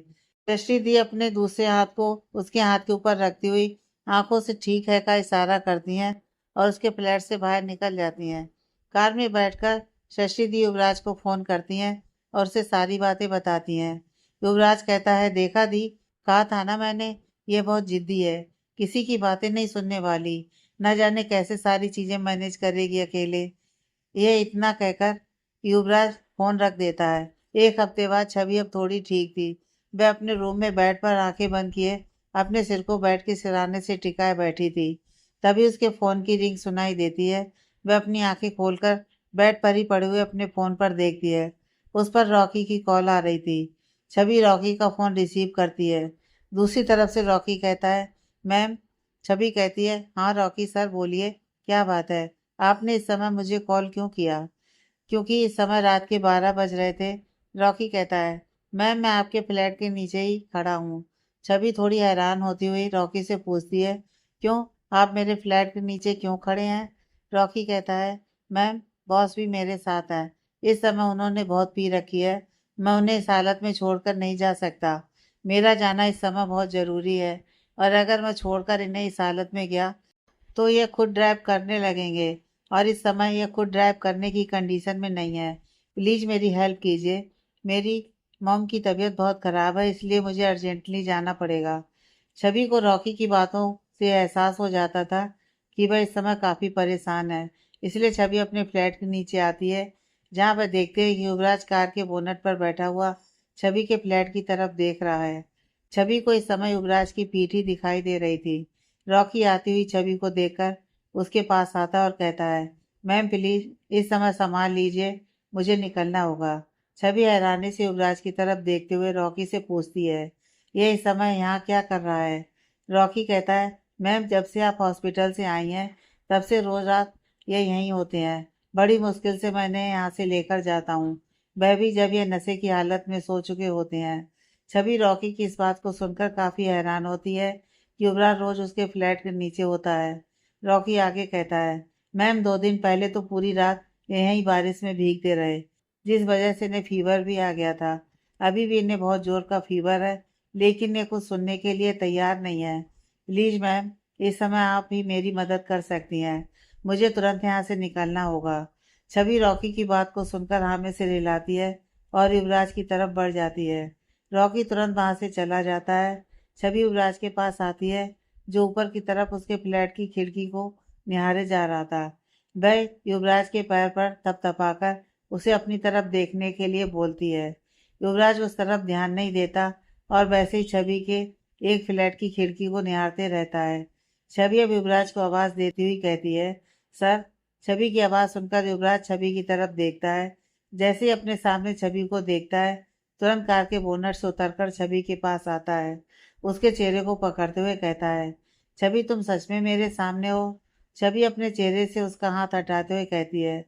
दृष्टि दी अपने दूसरे हाथ को उसके हाथ के ऊपर रखती हुई आंखों से ठीक है का इशारा करती हैं और उसके फ्लैट से बाहर निकल जाती हैं। कार में बैठकर शशि दी युवराज को फोन करती हैं और उसे सारी बातें बताती हैं। युवराज कहता है, देखा दी, कहा था ना मैंने, ये बहुत जिद्दी है, किसी की बातें नहीं सुनने वाली, न जाने कैसे सारी चीजें मैनेज करेगी अकेले। ये इतना कहकर युवराज फोन रख देता है। एक हफ्ते बाद छवि अब थोड़ी ठीक थी। वह अपने रूम में बेड पर आंखें बंद किए अपने सिर को बेड के सिराने से टिकाए बैठी थी। तभी उसके फोन की रिंग सुनाई देती है। वह अपनी आंखें खोलकर बेड पर ही पड़े हुए अपने फोन पर देखती है। उस पर रॉकी की कॉल आ रही थी। छवि रॉकी का फोन रिसीव करती है। दूसरी तरफ से रॉकी कहता है, मैम। छवि कहती है, हाँ रॉकी सर बोलिए, क्या बात है, आपने इस समय मुझे कॉल क्यों किया? क्योंकि इस समय रात के 12 बज रहे थे। रॉकी कहता है, मैम मैं आपके फ्लैट के नीचे ही खड़ा हूँ। छवि थोड़ी हैरान होती हुई रॉकी से पूछती है, क्यों, आप मेरे फ्लैट के नीचे क्यों खड़े हैं? रॉकी कहता है, मैम बॉस भी मेरे साथ है, इस समय उन्होंने बहुत पी रखी है, मैं उन्हें इस हालत में छोड़कर नहीं जा सकता। मेरा जाना इस समय बहुत ज़रूरी है, और अगर मैं छोड़कर इन्हें इस हालत में गया तो ये खुद ड्राइव करने लगेंगे, और इस समय ये खुद ड्राइव करने की कंडीशन में नहीं है। प्लीज़ मेरी हेल्प कीजिए। मेरी मॉम की तबीयत बहुत ख़राब है, इसलिए मुझे अर्जेंटली जाना पड़ेगा। छवि को रॉकी की बातों से एहसास हो जाता था कि वह इस समय काफ़ी परेशान है। इसलिए छवि अपने फ्लैट के नीचे आती है, जहाँ वह देखते हैं कि युवराज कार के बोनट पर बैठा हुआ छवि के फ्लैट की तरफ देख रहा है। छवि को इस समय युवराज की पीठ ही दिखाई दे रही थी। रॉकी आती हुई छवि को देखकर उसके पास आता है और कहता है, मैम प्लीज इस समय संभाल लीजिए, मुझे निकलना होगा। छवि हैरानी से युवराज की तरफ देखते हुए रॉकी से पूछती है, ये इस समय यहाँ क्या कर रहा है? रॉकी कहता है, मैम जब से आप हॉस्पिटल से आई हैं तब से रोज रात ये यहीं होते हैं। बड़ी मुश्किल से मैं इन्हें यहाँ से लेकर जाता हूँ, वह भी जब ये नशे की हालत में सो चुके होते हैं। छवि रॉकी की इस बात को सुनकर काफी हैरान होती है। युवराज रोज उसके फ्लैट के नीचे होता है। रॉकी आगे कहता है, मैम 2 दिन पहले तो पूरी रात यहीं बारिश में भीगते रहे, जिस वजह से इन्हें फीवर भी आ गया था। अभी भी इन्हें बहुत जोर का फीवर है, लेकिन ये कुछ सुनने के लिए तैयार नहीं है। प्लीज मैम, इस समय आप ही मेरी मदद कर सकती हैं, मुझे तुरंत यहाँ से निकलना होगा। छवि रॉकी की बात को सुनकर हाँ में सिर हिलाती है और युवराज की तरफ बढ़ जाती है। रॉकी तुरंत वहां से चला जाता है। छवि युवराज के पास आती है, जो ऊपर की तरफ उसके फ्लैट की खिड़की को निहारे जा रहा था। वह युवराज के पैर पर थपथपाकर उसे अपनी तरफ देखने के लिए बोलती है। युवराज उस तरफ ध्यान नहीं देता और वैसे ही छवि के एक फ्लैट की खिड़की को निहारते रहता है। छवि अब युवराज को आवाज देती हुई कहती है, सर। छवि की आवाज सुनकर युवराज छवि की तरफ देखता है। जैसे ही अपने सामने छवि को देखता है, तुरंत कार के बोनट से उतरकर छवि के पास आता है। उसके चेहरे को पकड़ते हुए कहता है, छवि तुम सच में मेरे सामने हो? छवि अपने चेहरे से उसका हाथ हटाते हुए कहती है,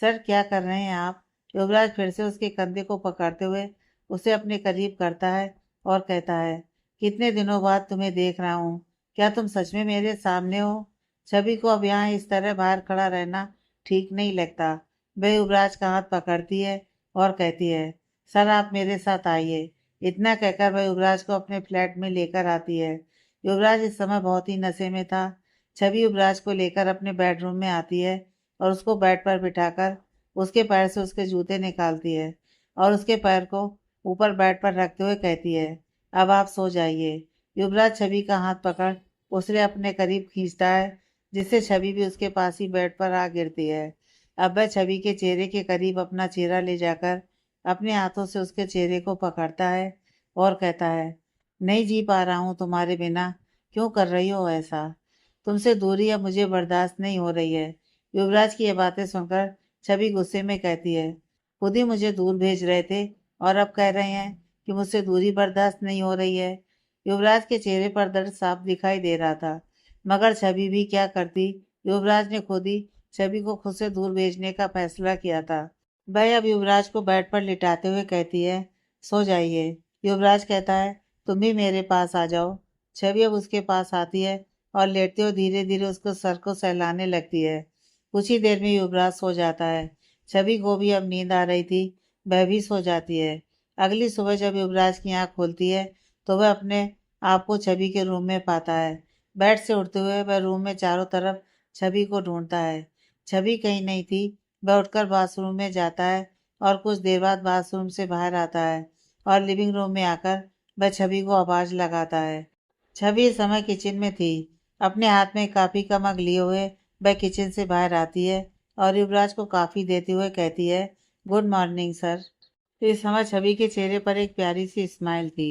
सर क्या कर रहे हैं आप? युवराज फिर से उसके कंधे को पकड़ते हुए उसे अपने करीब करता है और कहता है, कितने दिनों बाद तुम्हें देख रहा हूँ, क्या तुम सच में मेरे सामने हो? छवि को अब यहाँ इस तरह बाहर खड़ा रहना ठीक नहीं लगता। वह युवराज का हाथ पकड़ती है और कहती है, सर आप मेरे साथ आइए। इतना कहकर वह युवराज को अपने फ्लैट में लेकर आती है। युवराज इस समय बहुत ही नशे में था। छवि युवराज को लेकर अपने बेडरूम में आती है और उसको बेड पर बिठाकर उसके पैर से उसके जूते निकालती है और उसके पैर को ऊपर बेड पर रखते हुए कहती है, अब आप सो जाइए। युवराज छवि का हाथ पकड़ उसे अपने करीब खींचता है, जिससे छवि भी उसके पास ही बेड पर आ गिरती है। अब वह छवि के चेहरे के करीब अपना चेहरा ले जाकर अपने हाथों से उसके चेहरे को पकड़ता है और कहता है, नहीं जी पा रहा हूँ तुम्हारे बिना, क्यों कर रही हो ऐसा? तुमसे दूरी अब मुझे बर्दाश्त नहीं हो रही है। युवराज की ये बातें सुनकर छवि गुस्से में कहती है, खुद ही मुझे दूर भेज रहे थे और अब कह रहे हैं कि मुझसे दूरी बर्दाश्त नहीं हो रही है। युवराज के चेहरे पर दर्द साफ दिखाई दे रहा था, मगर छवि भी क्या करती। युवराज ने खुद ही छवि को खुद से दूर भेजने का फैसला किया था। वह अब युवराज को बेड पर लिटाते हुए कहती है, सो जाइए। युवराज कहता है, तुम भी मेरे पास आ जाओ। छवि अब उसके पास आती है और लेटते हुए धीरे धीरे उसको सर को सहलाने लगती है। कुछ ही देर में युवराज सो जाता है। छवि को भी अब नींद आ रही थी, वह भी सो जाती है। अगली सुबह जब युवराज की आंख खुलती है तो वह अपने आप को छवि के रूम में पाता है। बेड से उठते हुए वह रूम में चारों तरफ छवि को ढूंढता है। छवि कहीं नहीं थी। वह उठकर बाथरूम में जाता है और कुछ देर बाद बाथरूम से बाहर आता है और लिविंग रूम में आकर वह छवि को आवाज लगाता है। छवि इस समय किचन में थी। अपने हाथ में कॉफी का मग लिए हुए वह किचन से बाहर आती है और युवराज को कॉफी देते हुए कहती है, गुड मॉर्निंग सर। इस समय छवि के चेहरे पर एक प्यारी सी स्माइल थी।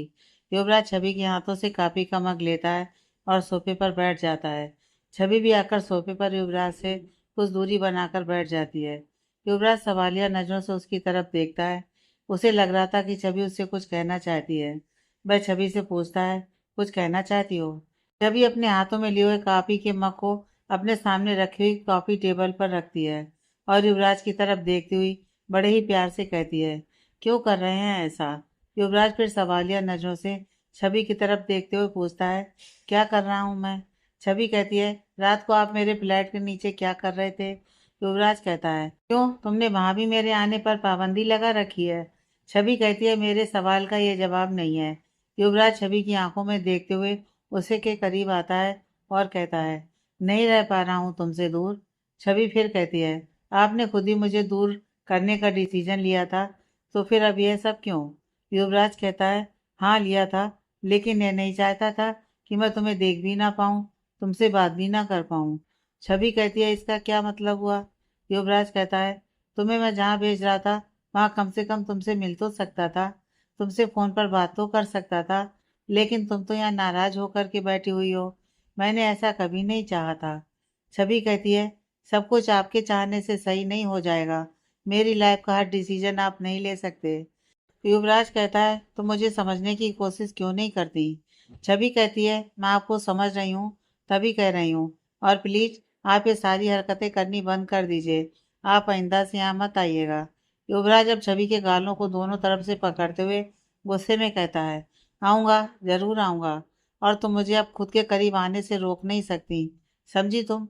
युवराज छवि के हाथों से कॉफी का मग लेता है और सोफे पर बैठ जाता है। छवि भी आकर सोफे पर युवराज से कुछ दूरी बनाकर बैठ जाती है। युवराज सवालिया नजरों से उसकी तरफ देखता है। उसे लग रहा था कि छवि उससे कुछ कहना चाहती है। वह छवि से पूछता है, कुछ कहना चाहती हो? छवि अपने हाथों में लिए हुए कॉफी के मग को अपने सामने रखी हुई कॉफी टेबल पर रखती है और युवराज की तरफ देखती हुई बड़े ही प्यार से कहती है, क्यों कर रहे हैं ऐसा? युवराज फिर सवालिया नजरों से छवि की तरफ देखते हुए पूछता है, क्या कर रहा हूँ मैं? छवि कहती है, रात को आप मेरे फ्लैट के नीचे क्या कर रहे थे? युवराज कहता है, क्यों, तुमने वहां भी मेरे आने पर पाबंदी लगा रखी है? छवि कहती है, मेरे सवाल का ये जवाब नहीं है। युवराज छवि की आंखों में देखते हुए उसे के करीब आता है और कहता है, नहीं रह पा रहा हूँ तुमसे दूर। छवि फिर कहती है, आपने खुद ही मुझे दूर करने का डिसीजन लिया था, तो फिर अब यह सब क्यों? युवराज कहता है, हाँ लिया था, लेकिन यह नहीं चाहता था कि मैं तुम्हें देख भी ना पाऊं, तुमसे बात भी ना कर पाऊं। छवि कहती है, इसका क्या मतलब हुआ? युवराज कहता है, तुम्हें मैं जहाँ भेज रहा था वहां कम से कम तुमसे मिल तो सकता था, तुमसे फोन पर बात तो कर सकता था, लेकिन तुम तो यहाँ नाराज होकर के बैठी हुई हो। मैंने ऐसा कभी नहीं चाहा था। छवि कहती है, सब कुछ आपके चाहने से सही नहीं हो जाएगा। मेरी लाइफ का हर डिसीजन आप नहीं ले सकते। युवराज कहता है, तो मुझे समझने की कोशिश क्यों नहीं करती? छवि कहती है, मैं आपको समझ रही हूँ, तभी कह रही हूँ। और प्लीज आप ये सारी हरकतें करनी बंद कर दीजिए। आप आइंदा से यहाँ मत आइएगा। युवराज अब छवि के गालों को दोनों तरफ से पकड़ते हुए गुस्से में कहता है, आऊँगा, जरूर आऊँगा, और तुम मुझे अब खुद के करीब आने से रोक नहीं सकती, समझी तुम?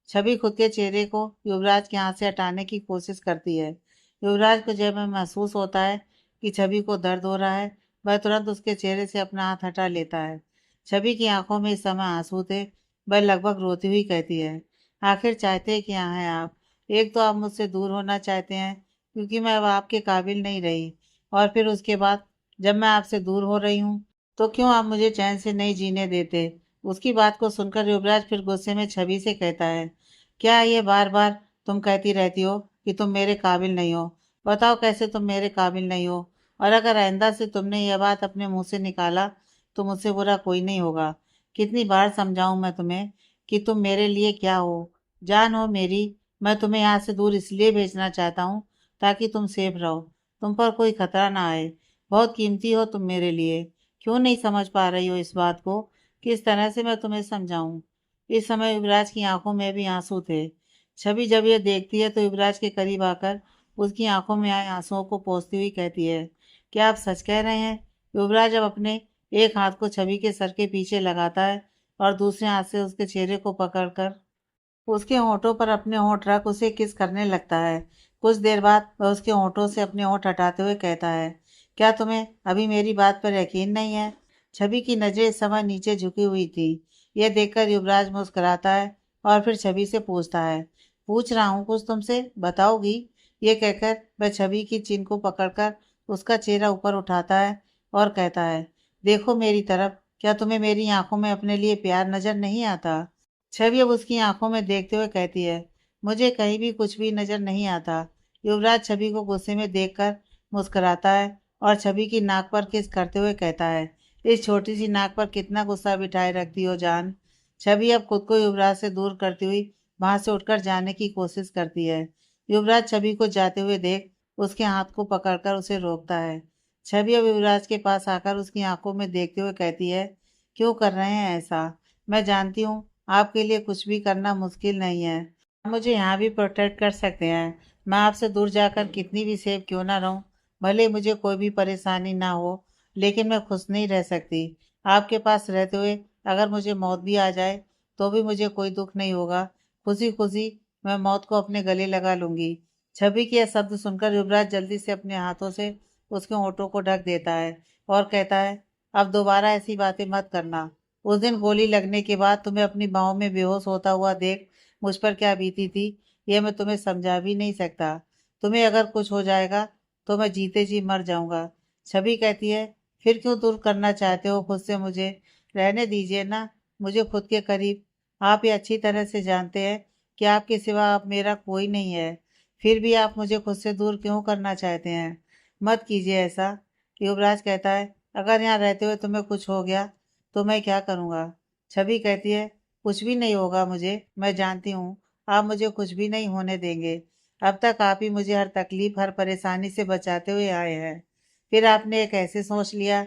छवि खुद के चेहरे को युवराज के हाथ से हटाने की कोशिश करती है। युवराज को जब महसूस होता है कि छवि को दर्द हो रहा है, वह तुरंत उसके चेहरे से अपना हाथ हटा लेता है। छवि की आंखों में इस समय आंसू थे। वह लगभग रोती हुई कहती है, आखिर चाहते क्या हैं आप? एक तो आप मुझसे दूर होना चाहते हैं क्योंकि मैं अब आपके काबिल नहीं रही, और फिर उसके बाद जब मैं आपसे दूर हो रही हूँ तो क्यों आप मुझे चैन से नहीं जीने देते? उसकी बात को सुनकर युवराज फिर गुस्से में छवि से कहता है, क्या ये बार बार तुम कहती रहती हो कि तुम मेरे काबिल नहीं हो? बताओ कैसे तुम मेरे काबिल नहीं हो? और अगर आइंदा से तुमने यह बात अपने मुंह से निकाला तो मुझसे बुरा कोई नहीं होगा। कितनी बार समझाऊं मैं तुम्हें कि तुम मेरे लिए क्या हो, जान हो मेरी। मैं तुम्हें यहाँ से दूर इसलिए भेजना चाहता हूँ ताकि तुम सेफ रहो, तुम पर कोई खतरा ना आए। बहुत कीमती हो तुम मेरे लिए। क्यों नहीं समझ पा रही हो इस बात को? किस तरह से मैं तुम्हें समझाऊं? इस समय युवराज की आंखों में भी आंसू थे। छवि जब ये देखती है तो युवराज के करीब आकर उसकी आंखों में आए आंसुओं को पोंछती हुई कहती है, क्या आप सच कह रहे हैं? युवराज अब अपने एक हाथ को छवि के सर के पीछे लगाता है और दूसरे हाथ से उसके चेहरे को पकड़कर उसके होठों पर अपने होठ रख उसे किस करने लगता है। कुछ देर बाद वह उसके होठों से अपने होठ हटाते हुए कहता है, क्या तुम्हें अभी मेरी बात पर यकीन नहीं है? छवि की नजरें इस समय नीचे झुकी हुई थी। यह देखकर युवराज मुस्कुराता है और फिर छवि से पूछता है, पूछ रहा हूँ कुछ तुमसे, बताओगी? ये कहकर वह छवि की चिन को पकड़कर उसका चेहरा ऊपर उठाता है और कहता है, देखो मेरी तरफ, क्या तुम्हें मेरी आंखों में अपने लिए प्यार नजर नहीं आता? छवि अब उसकी आंखों में देखते हुए कहती है, मुझे कहीं भी कुछ भी नजर नहीं आता। युवराज छवि को गुस्से में देखकर मुस्कुराता है और छवि की नाक पर किस करते हुए कहता है, इस छोटी सी नाक पर कितना गुस्सा बिठाए रखती हो जान। छवि अब खुद को युवराज से दूर करती हुई वहां से उठकर जाने की कोशिश करती है। युवराज छवि को जाते हुए देख उसके हाथ को पकड़कर उसे रोकता है। छवि अब युवराज के पास आकर उसकी आंखों में देखते हुए कहती है, क्यों कर रहे हैं ऐसा? मैं जानती हूँ आपके लिए कुछ भी करना मुश्किल नहीं है। आप मुझे यहाँ भी प्रोटेक्ट कर सकते हैं। मैं आपसे दूर जाकर कितनी भी सेफ क्यों ना रहूँ, भले मुझे कोई भी परेशानी ना हो, लेकिन मैं खुश नहीं रह सकती। आपके पास रहते हुए अगर मुझे मौत भी आ जाए तो भी मुझे कोई दुख नहीं होगा। खुशी खुशी मैं मौत को अपने गले लगा लूंगी। छवि के यह शब्द सुनकर युवराज जल्दी से अपने हाथों से उसके होठों को ढक देता है और कहता है, अब दोबारा ऐसी बातें मत करना। उस दिन गोली लगने के बाद तुम्हें अपनी बाहों में बेहोश होता हुआ देख मुझ पर क्या बीती थी, यह मैं तुम्हें समझा भी नहीं सकता। तुम्हें अगर कुछ हो जाएगा तो मैं जीते जी मर जाऊंगा। छवि कहती है, फिर क्यों दूर करना चाहते हो खुद से मुझे? रहने दीजिए ना मुझे खुद के करीब। आप ये अच्छी तरह से जानते हैं कि आपके सिवा अब मेरा कोई नहीं है। फिर भी आप मुझे खुद से दूर क्यों करना चाहते हैं? मत कीजिए ऐसा। युवराज कहता है, अगर यहाँ रहते हुए तुम्हें कुछ हो गया तो मैं क्या करूँगा? छवि कहती है, कुछ भी नहीं होगा मुझे, मैं जानती हूँ आप मुझे कुछ भी नहीं होने देंगे। अब तक आप ही मुझे हर तकलीफ हर परेशानी से बचाते हुए आए हैं। फिर आपने एक ऐसे सोच लिया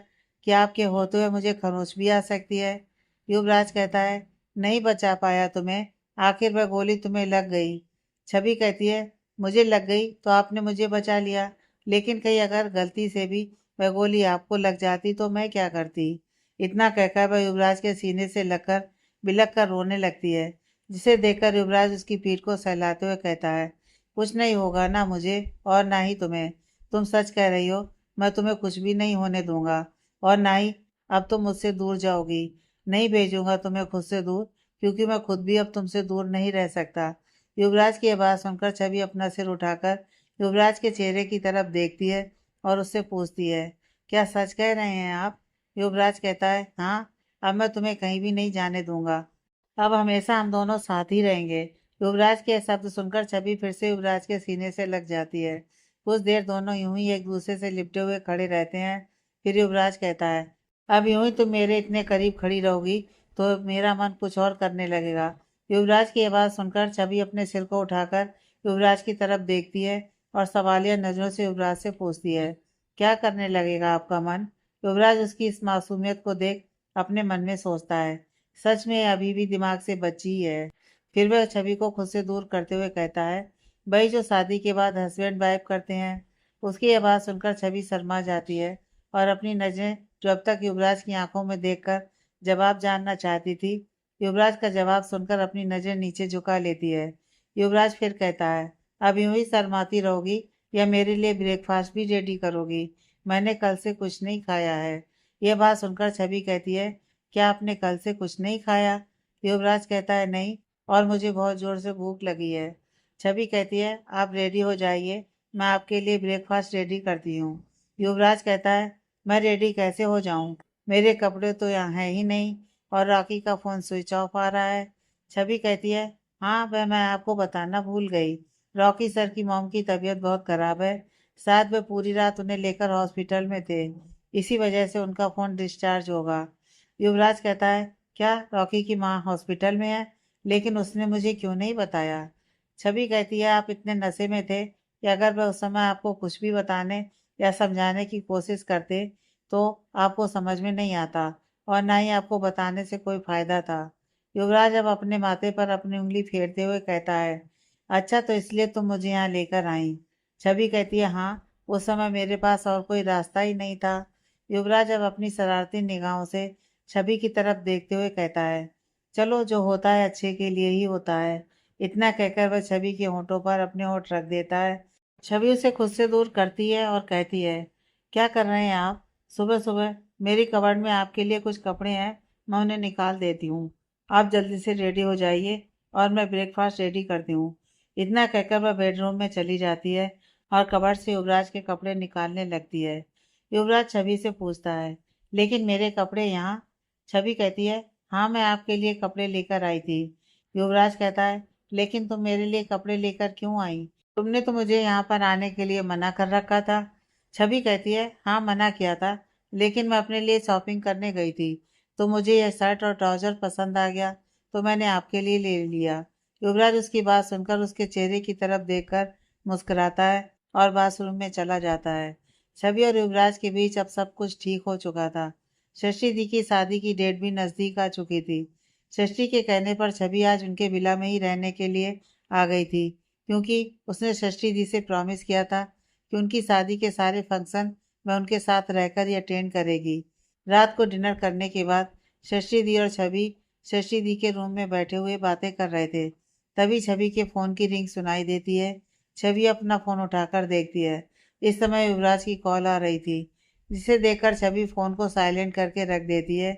कि आपके होते हुए मुझे खरोच भी आ सकती है। युवराज कहता है, नहीं बचा पाया तुम्हें, आखिर वह गोली तुम्हें लग गई। छवि कहती है, मुझे लग गई तो आपने मुझे बचा लिया, लेकिन कहीं अगर गलती से भी वह गोली आपको लग जाती तो मैं क्या करती? इतना कहकर वह युवराज के सीने से लगकर बिलक कर रोने लगती है, जिसे देखकर युवराज उसकी पीठ को सहलाते हुए कहता है, कुछ नहीं होगा ना मुझे और ना ही तुम्हें। तुम सच कह रही हो, मैं तुम्हें कुछ भी नहीं होने दूंगा। और ना ही अब तुम मुझसे दूर जाओगी। नहीं भेजूंगा तुम्हें खुद से दूर, क्योंकि मैं खुद भी अब तुमसे दूर नहीं रह सकता। युवराज की यह बात सुनकर छवि अपना सिर उठाकर युवराज के चेहरे की तरफ देखती है और उससे पूछती है, क्या सच कह रहे हैं आप? युवराज कहता है, हाँ, अब मैं तुम्हें कहीं भी नहीं जाने दूंगा। अब हमेशा हम दोनों साथ ही रहेंगे। युवराज के शब्द सुनकर छवि फिर से युवराज के सीने से लग जाती है। कुछ देर दोनों यूं ही एक दूसरे से लिपटे हुए खड़े रहते हैं। फिर युवराज कहता है, अब यूं ही तुम मेरे इतने करीब खड़ी रहोगी तो मेरा मन कुछ और करने लगेगा। युवराज की यह बात सुनकर छवि अपने सिर को उठाकर युवराज की तरफ देखती है और सवालिया नजरों से युवराज से पूछती है, क्या करने लगेगा आपका मन? युवराज उसकी इस मासूमियत को देख अपने मन में सोचता है, सच में अभी भी दिमाग से बच्ची ही है। फिर वह छवि को खुद से दूर करते हुए कहता है, भाई जो शादी के बाद हस्बैंड वाइफ करते हैं। उसकी यह बात सुनकर छवि शर्मा जाती है और अपनी नजरें जो अब तक युवराज की आंखों में देखकर जवाब जानना चाहती थी, युवराज का जवाब सुनकर अपनी नजरें नीचे झुका लेती है। युवराज फिर कहता है, अब यूं ही शर्माती रहोगी या मेरे लिए ब्रेकफास्ट भी रेडी करोगी? मैंने कल से कुछ नहीं खाया है। यह बात सुनकर छवि कहती है, क्या आपने कल से कुछ नहीं खाया? युवराज कहता है, नहीं, और मुझे बहुत जोर से भूख लगी है। छवि कहती है, आप रेडी हो जाइए, मैं आपके लिए ब्रेकफास्ट रेडी करती हूँ। युवराज कहता है, मैं रेडी कैसे हो जाऊँ? मेरे कपड़े तो यहाँ है ही नहीं और रॉकी का फ़ोन स्विच ऑफ आ रहा है। छवि कहती है, हाँ वह मैं आपको बताना भूल गई। रॉकी सर की मॉम की तबीयत बहुत खराब है। शायद वे पूरी रात उन्हें लेकर हॉस्पिटल में थे, इसी वजह से उनका फ़ोन डिस्चार्ज होगा। युवराज कहता है, क्या रॉकी की माँ हॉस्पिटल में है? लेकिन उसने मुझे क्यों नहीं बताया? छवि कहती है, आप इतने नशे में थे कि अगर वह उस समय आपको कुछ भी बताने या समझाने की कोशिश करते तो आपको समझ में नहीं आता और ना ही आपको बताने से कोई फायदा था। युवराज अब अपने माथे पर अपनी उंगली फेरते हुए कहता है, अच्छा तो इसलिए तुम मुझे यहाँ लेकर आई? छवि कहती है, हाँ, उस समय मेरे पास और कोई रास्ता ही नहीं था। युवराज अब अपनी शरारती निगाहों से छवि की तरफ देखते हुए कहता है, चलो जो होता है अच्छे के लिए ही होता है। इतना कहकर वह छवि के होठों पर अपने होठ रख देता है। छवि उसे खुद से दूर करती है और कहती है, क्या कर रहे हैं आप? सुबह सुबह मेरी कबर्ड में आपके लिए कुछ कपड़े हैं, मैं उन्हें निकाल देती हूँ। आप जल्दी से रेडी हो जाइए और मैं ब्रेकफास्ट रेडी करती हूँ। इतना कहकर वह बेडरूम में चली जाती है और कबर्ड से युवराज के कपड़े निकालने लगती है। युवराज छवि से पूछता है, लेकिन मेरे कपड़े यहाँ? छवि कहती है, हाँ मैं आपके लिए कपड़े लेकर आई थी। युवराज कहता है, लेकिन तुम मेरे लिए कपड़े लेकर क्यों आई? तुमने तो मुझे यहाँ पर आने के लिए मना कर रखा था। छवि कहती है, हाँ मना किया था, लेकिन मैं अपने लिए शॉपिंग करने गई थी तो मुझे यह शर्ट और ट्राउजर पसंद आ गया तो मैंने आपके लिए ले लिया। युवराज उसकी बात सुनकर उसके चेहरे की तरफ देखकर मुस्कुराता है और बाथरूम में चला जाता है। छवि और युवराज के बीच अब सब कुछ ठीक हो चुका था। षष्ठी दी की शादी की डेट भी नज़दीक आ चुकी थी। षष्ठी के कहने पर छवि आज उनके विला में ही रहने के लिए आ गई थी, क्योंकि उसने षष्ठी दी से प्रॉमिस किया था कि उनकी शादी के सारे फंक्शन वह उनके साथ रहकर ही अटेंड करेगी। रात को डिनर करने के बाद षष्ठी दी और छवि षष्ठी दी के रूम में बैठे हुए बातें कर रहे थे। तभी छवि के फ़ोन की रिंग सुनाई देती है। छवि अपना फ़ोन उठाकर देखती है। इस समय युवराज की कॉल आ रही थी, जिसे देखकर छवि फ़ोन को साइलेंट करके रख देती है।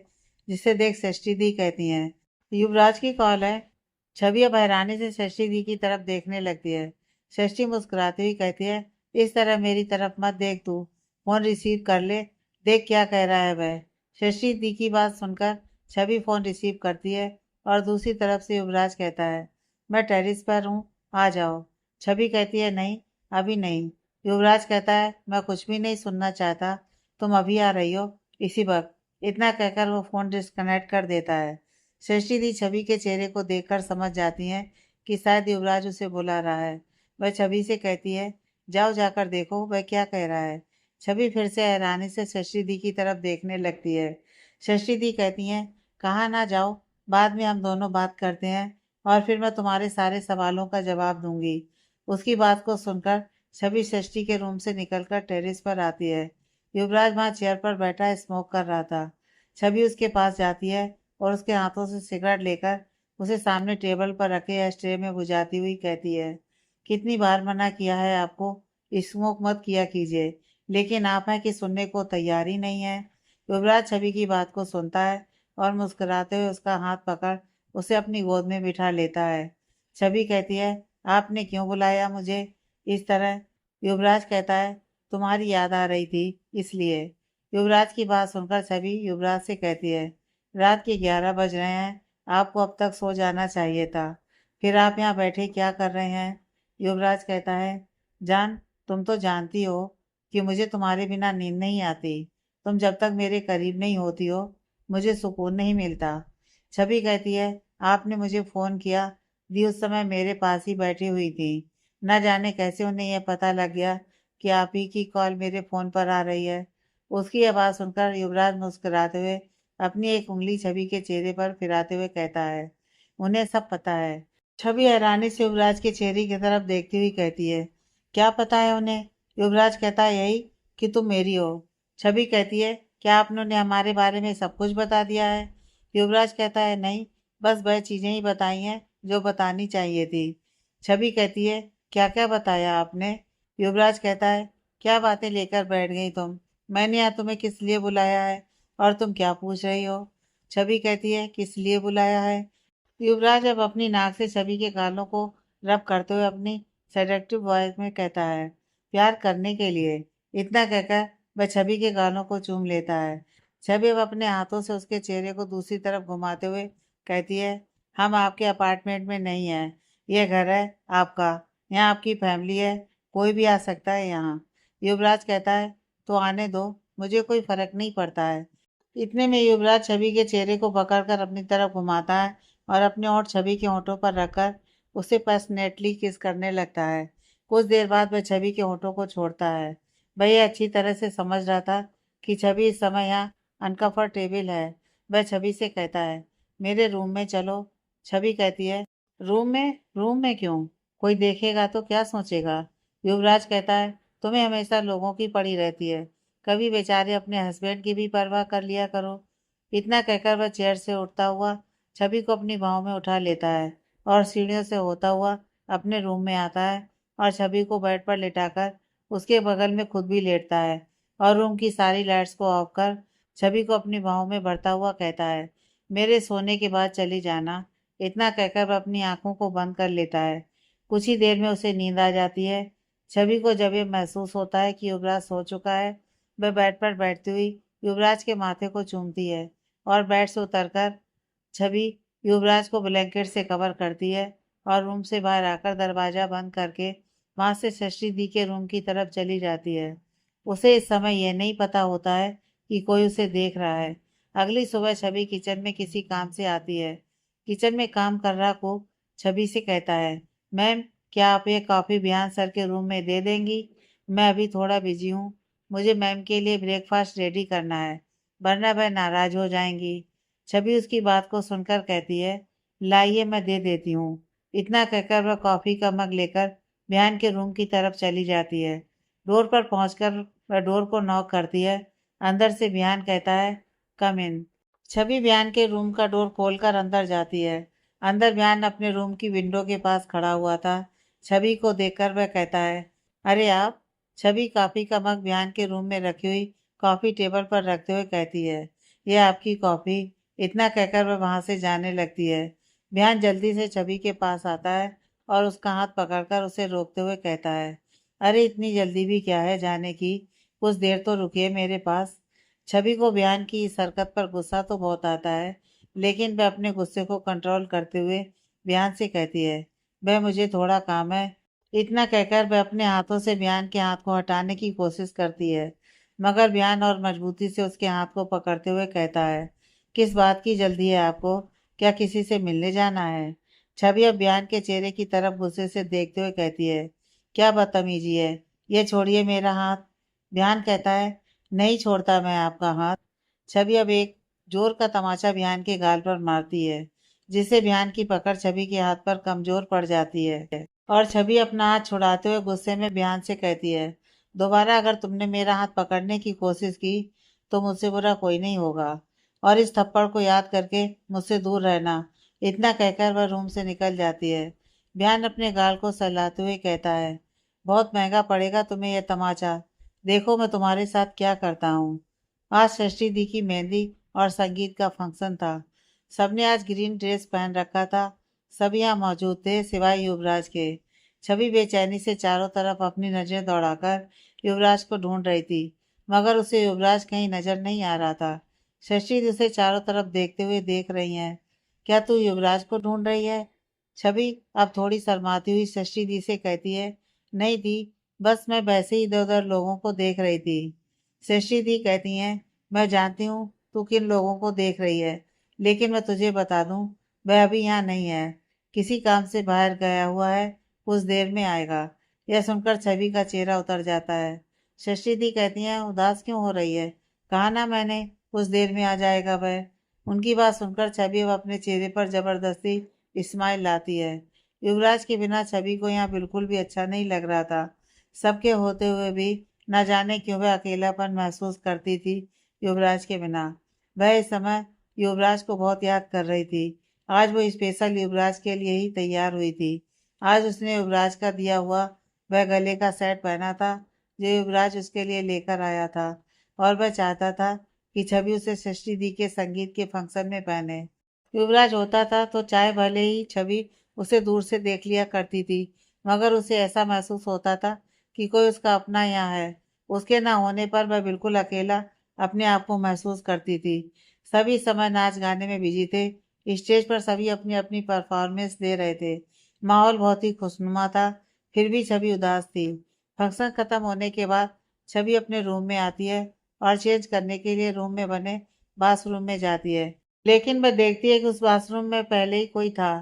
जिसे देख षष्ठी दी कहती हैं, युवराज की कॉल है। छवि अब हैरानी से षष्ठी दी की तरफ देखने लगती है। षष्ठी मुस्कुराती हुई कहती है, इस तरह मेरी तरफ मत देख तू, फ़ोन रिसीव कर ले, देख क्या कह रहा है वह। षष्ठी दी की बात सुनकर छवि फ़ोन रिसीव करती है और दूसरी तरफ से युवराज कहता है, मैं टेरिस पर हूँ, आ जाओ। छवि कहती है, नहीं, अभी नहीं। युवराज कहता है, मैं कुछ भी नहीं सुनना चाहता, तुम अभी आ रही हो, इसी वक्त। इतना कहकर वो फ़ोन डिस्कनेक्ट कर देता है। षष्ठी दी छवि के चेहरे को देखकर समझ जाती हैं कि शायद युवराज उसे बुला रहा है। वह छवि से कहती है, जाओ जाकर देखो वह क्या कह रहा है। छवि फिर से हैरानी से षष्ठी दी की तरफ देखने लगती है। षष्ठी दी कहती हैं, कहाँ ना जाओ, बाद में हम दोनों बात करते हैं और फिर मैं तुम्हारे सारे सवालों का जवाब दूंगी। उसकी बात को सुनकर छवि षष्ठी के रूम से निकलकर टेरेस पर आती है। युवराज वहाँ चेयर पर बैठा स्मोक कर रहा था। छवि उसके पास जाती है और उसके हाथों से सिगरेट लेकर उसे सामने टेबल पर रखे एस्ट्रे में बुझाती हुई कहती है, कितनी बार मना किया है आपको, स्मोक मत किया कीजिए, लेकिन आप हैं कि सुनने को तैयार ही नहीं है। युवराज छवि की बात को सुनता है और मुस्कुराते हुए उसका हाथ पकड़ उसे अपनी गोद में बिठा लेता है। छवि कहती है, आपने क्यों बुलाया मुझे इस तरह। युवराज कहता है, तुम्हारी याद आ रही थी इसलिए। युवराज की बात सुनकर छवि युवराज से कहती है, रात के 11 बज रहे हैं, आपको अब तक सो जाना चाहिए था, फिर आप यहाँ बैठे क्या कर रहे हैं। युवराज कहता है, जान, तुम तो जानती हो कि मुझे तुम्हारे बिना नींद नहीं आती, तुम जब तक मेरे करीब नहीं होती हो मुझे सुकून नहीं मिलता। छवि कहती है, आपने मुझे फ़ोन किया, दी उस समय मेरे पास ही बैठी हुई थी, न जाने कैसे उन्हें यह पता लग गया कि आप ही की कॉल मेरे फ़ोन पर आ रही है। उसकी आवाज़ सुनकर युवराज मुस्कुराते हुए अपनी एक उंगली छवि के चेहरे पर फिराते हुए कहता है, उन्हें सब पता है। छवि हैरानी से युवराज के चेहरे की तरफ देखती हुई कहती है, क्या पता है उन्हें। युवराज कहता है, यही कि तुम मेरी हो। छवि कहती है, क्या आपने उन्हें हमारे बारे में सब कुछ बता दिया है। युवराज कहता है, नहीं, बस वह चीज़ें ही बताई हैं जो बतानी चाहिए थी। छवि कहती है, क्या क्या बताया आपने। युवराज कहता है, क्या बातें लेकर बैठ गई तुम, मैंने यहाँ तुम्हें किस लिए बुलाया है और तुम क्या पूछ रही हो। छवि कहती है, किस लिए बुलाया है। युवराज अब अपनी नाक से छवि के गालों को रब करते हुए अपनी सेडक्टिव वॉइस में कहता है, प्यार करने के लिए। इतना कहकर वह छवि के गालों को चूम लेता है। छवि अब अपने हाथों से उसके चेहरे को दूसरी तरफ घुमाते हुए कहती है, हम आपके अपार्टमेंट में नहीं हैं, यह घर है आपका, यहाँ आपकी फैमिली है, कोई भी आ सकता है यहाँ। युवराज कहता है, तो आने दो, मुझे कोई फर्क नहीं पड़ता है। इतने में युवराज छवि के चेहरे को पकड़कर अपनी तरफ घुमाता है और अपने होंठ छवि के होंठों पर रखकर उसे पैशनेटली किस करने लगता है। कुछ देर बाद वह छवि के होंठों को छोड़ता है। वह यह अच्छी तरह से समझ रहा था कि छवि इस समय यहाँ अनकंफर्टेबल है। वह छवि से कहता है, मेरे रूम में चलो। छवि कहती है, रूम में क्यों, कोई देखेगा तो क्या सोचेगा। युवराज कहता है, तुम्हें हमेशा लोगों की पड़ी रहती है, कभी बेचारे अपने हस्बैंड की भी परवाह कर लिया करो। इतना कहकर वह चेयर से उठता हुआ छवि को अपनी बाहों में उठा लेता है और सीढ़ियों से होता हुआ अपने रूम में आता है और छवि को बेड पर लेटाकर उसके बगल में खुद भी लेटता है और रूम की सारी लाइट्स को ऑफ कर छवि को अपनी बाहों में भरता हुआ कहता है, मेरे सोने के बाद चली जाना। इतना कहकर वह अपनी आंखों को बंद कर लेता है। कुछ ही देर में उसे नींद आ जाती है। छवि को जब ये महसूस होता है कि युवराज सो चुका है, वह बेड पर बैठती हुई युवराज के माथे को चूमती है और बेड से उतरकर छवि युवराज को ब्लैंकेट से कवर करती है और रूम से बाहर आकर दरवाजा बंद करके वहां से षष्ठी दी के रूम की तरफ चली जाती है। उसे इस समय यह नहीं पता होता है कि कोई उसे देख रहा है। अगली सुबह छवि किचन में किसी काम से आती है। किचन में काम कर रहा कुक छवि से कहता है, मैम, क्या आप ये कॉफ़ी बिहान सर के रूम में दे देंगी, मैं अभी थोड़ा बिजी हूँ, मुझे मैम के लिए ब्रेकफास्ट रेडी करना है। वरना वह नाराज हो जाएंगी। छवि उसकी बात को सुनकर कहती है, लाइए मैं दे देती हूँ। इतना कहकर वह कॉफी का मग लेकर बिहान के रूम की तरफ चली जाती है। डोर पर पहुंचकर वह डोर को नॉक करती है। अंदर से बिहान कहता है, कम इन। छवि बिहान के रूम का डोर खोलकर अंदर जाती है। अंदर बिहान अपने रूम की विंडो के पास खड़ा हुआ था। छवि को देखकर वह कहता है, अरे आप। छवि कॉफी का मग बिहान के रूम में रखी हुई कॉफी टेबल पर रखते हुए कहती है, यह आपकी कॉफी। इतना कहकर वह वहां से जाने लगती है। बिहान जल्दी से छवि के पास आता है और उसका हाथ पकड़कर उसे रोकते हुए कहता है, अरे इतनी जल्दी भी क्या है जाने की। कुछ देर तो रुकिए मेरे पास। छवि को बिहान की इस हरकत पर गुस्सा तो बहुत आता है, लेकिन वह अपने गुस्से को कंट्रोल करते हुए बिहान से कहती है, वह मुझे थोड़ा काम है। इतना कहकर वह अपने हाथों से बिहान के हाथ को हटाने की कोशिश करती है, मगर बिहान और मजबूती से उसके हाथ को पकड़ते हुए कहता है, किस बात की जल्दी है आपको? क्या किसी से मिलने जाना है? छवि अब बिहान के चेहरे की तरफ गुस्से से देखते हुए कहती है, क्या बदतमीजी है, ये छोड़िए मेरा हाथ। बिहान कहता है, नहीं छोड़ता मैं आपका हाथ। छवि अब एक जोर का तमाचा बिहान के गाल पर मारती है, जिससे बिहान की पकड़ छवि के हाथ पर कमजोर पड़ जाती है और छवि अपना हाथ छुड़ाते हुए गुस्से में बिहान से कहती है, दोबारा अगर तुमने मेरा हाथ पकड़ने की कोशिश की तो मुझसे बुरा कोई नहीं होगा, और इस थप्पड़ को याद करके मुझसे दूर रहना। इतना कहकर वह रूम से निकल जाती है। बिहान अपने गाल को सहलाते हुए कहता है, बहुत महंगा पड़ेगा तुम्हें यह तमाचा। देखो मैं तुम्हारे साथ क्या करता हूँ। आज षष्ठी दी की मेहंदी और संगीत का फंक्शन था। सबने आज ग्रीन ड्रेस पहन रखा था। सब यहाँ मौजूद थे सिवाय युवराज के। छवि बेचैनी से चारों तरफ अपनी नजरें दौड़ाकर युवराज को ढूंढ रही थी, मगर उसे युवराज कहीं नजर नहीं आ रहा था। शशि उसे चारों तरफ देखते हुए देख रही है। क्या तू युवराज को ढूंढ रही है? छवि अब थोड़ी शर्माती हुई शशि दी से कहती है, नहीं दी, बस मैं वैसे ही इधर उधर लोगों को देख रही थी। शशि दी कहती हैं, मैं जानती हूँ तू किन लोगों को देख रही है, लेकिन मैं तुझे बता दूं, वह अभी यहाँ नहीं है, किसी काम से बाहर गया हुआ है, कुछ देर में आएगा। यह सुनकर छवि का चेहरा उतर जाता है। शशि दी कहती हैं, उदास क्यों हो रही है? कहा ना मैंने, कुछ देर में आ जाएगा वह। उनकी बात सुनकर छवि अब अपने चेहरे पर जबरदस्ती स्माइल लाती है। युवराज के बिना छवि को यहाँ बिल्कुल भी अच्छा नहीं लग रहा था। सबके होते हुए भी न जाने क्यों वह अकेलापन महसूस करती थी युवराज के बिना। वह इस समय युवराज को बहुत याद कर रही थी। आज वो स्पेशल युवराज के लिए ही तैयार हुई थी। आज उसने युवराज का दिया हुआ वह गले का सेट पहना था, जो युवराज उसके लिए लेकर आया था, और वह चाहता था कि छवि उसे षष्ठी दी के संगीत के फंक्शन में पहने। युवराज होता था तो चाहे भले ही छवि उसे दूर से देख लिया करती थी, मगर उसे ऐसा महसूस होता था कि कोई उसका अपना यहाँ है। उसके ना होने पर वह बिल्कुल अकेला अपने आप को महसूस करती थी। सभी समय नाच गाने में बिजी थे। स्टेज पर सभी अपनी अपनी परफॉर्मेंस दे रहे थे। माहौल बहुत ही खुशनुमा था, फिर भी छवि उदास थी। फंक्शन खत्म होने के बाद छवि अपने रूम में आती है और चेंज करने के लिए रूम में बने बाथरूम में जाती है, लेकिन वह देखती है कि उस बाथरूम में पहले ही कोई था।